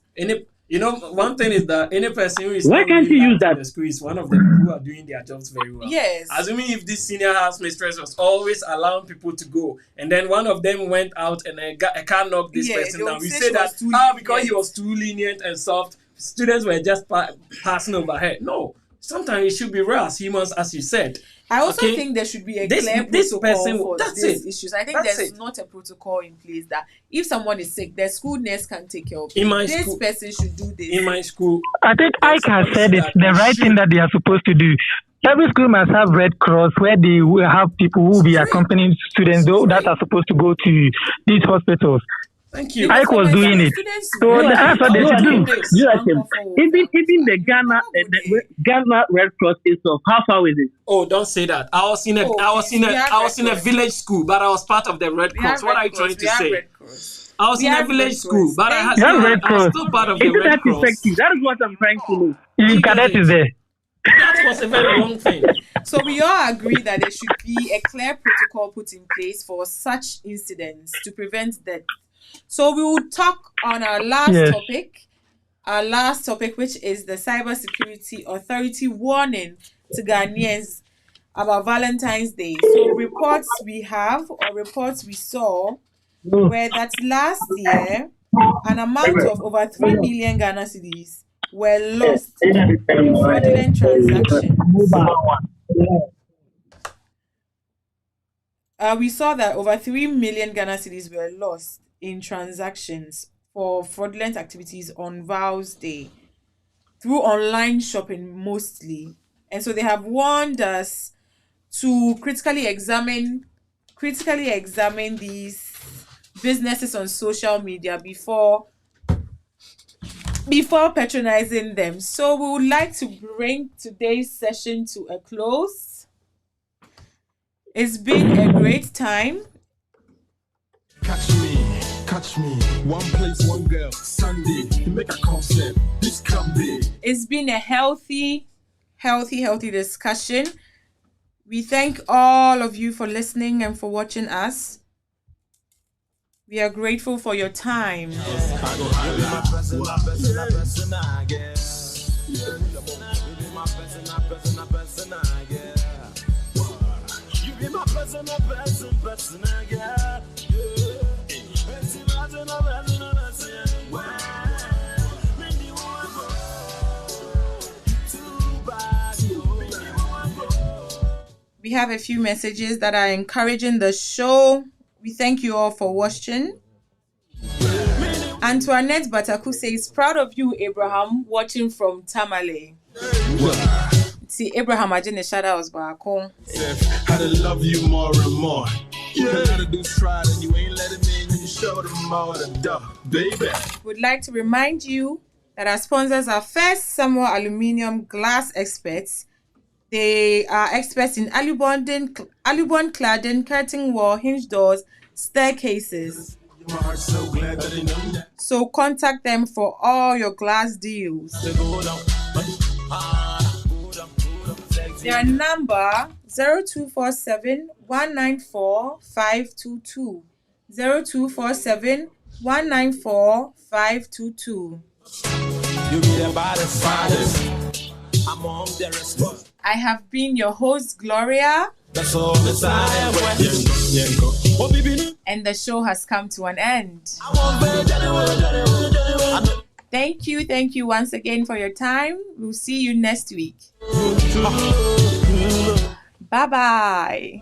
One thing is that any person who is Why not can't really you use liked in that? the school is one of the people who are doing their jobs very well. Yes. Assuming if this senior house mistress was always allowing people to go, and then one of them went out and a car knocked this Yeah, person they down, would we say say she that was too because he lenient. was too lenient and soft, students were just passing over her. No, sometimes it should be real as humans, as you said. I also Okay. think there should be a This- clear this protocol person- for that's these it. issues. I think That's there's it. not a protocol in place that if someone is sick, the school nurse can take care of In it. my This school- person should do this. In my school, I think There's Ike has policy said it's that the we right thing should- that they are supposed to do. Every school must have Red Cross where they will have people who will be accompanying students though, that are supposed to go to these hospitals. thank you. Ike was doing it. So that's what they should do. Even the Ghana Red Cross itself, how far is it? Oh, don't say that. I was in a village school, but I was part of the Red Cross. What are you trying to say? I was in a village school, but I was still part of the Isn't Red that Cross. effective? That is what I'm trying to know. Even cadet is there. That was a very wrong thing. So we all agree that there should be a clear protocol put in place for such incidents to prevent death. So we will talk on our last topic, which is the Cybersecurity Authority warning to Ghanaians about Valentine's Day. So reports we saw were that last year an amount of over 3 million Ghana cedis were lost in fraudulent transactions. We saw that over 3 million Ghana cedis were lost in transactions for fraudulent activities on Val's Day through online shopping mostly. And so they have warned us to critically examine these businesses on social media before patronizing them. So we would like to bring today's session to a close. It's been a great time. Catch me, one place, one girl, Sunday, make a concept, this can be. It's been a healthy discussion. We thank all of you for listening and for watching us. We are grateful for your time. We have a few messages that are encouraging the show. We thank you all for watching. Antoinette Bataku says, proud of you, Abraham, watching from Tamale. See Abraham Ajin shout was back home. How to love you more and more. Yeah, gotta do tried and you ain't letting me in. You show them all the duh, baby. Would like to remind you that our sponsors are First Samuel Aluminium Glass Experts. They are experts in aluminum cladding, curtain wall, hinge doors, staircases. So contact them for all your glass deals. Their number 0247 194 522. 0247 194 522. I have been your host, Gloria. And the show has come to an end. Thank you once again for your time. We'll see you next week. Bye-bye.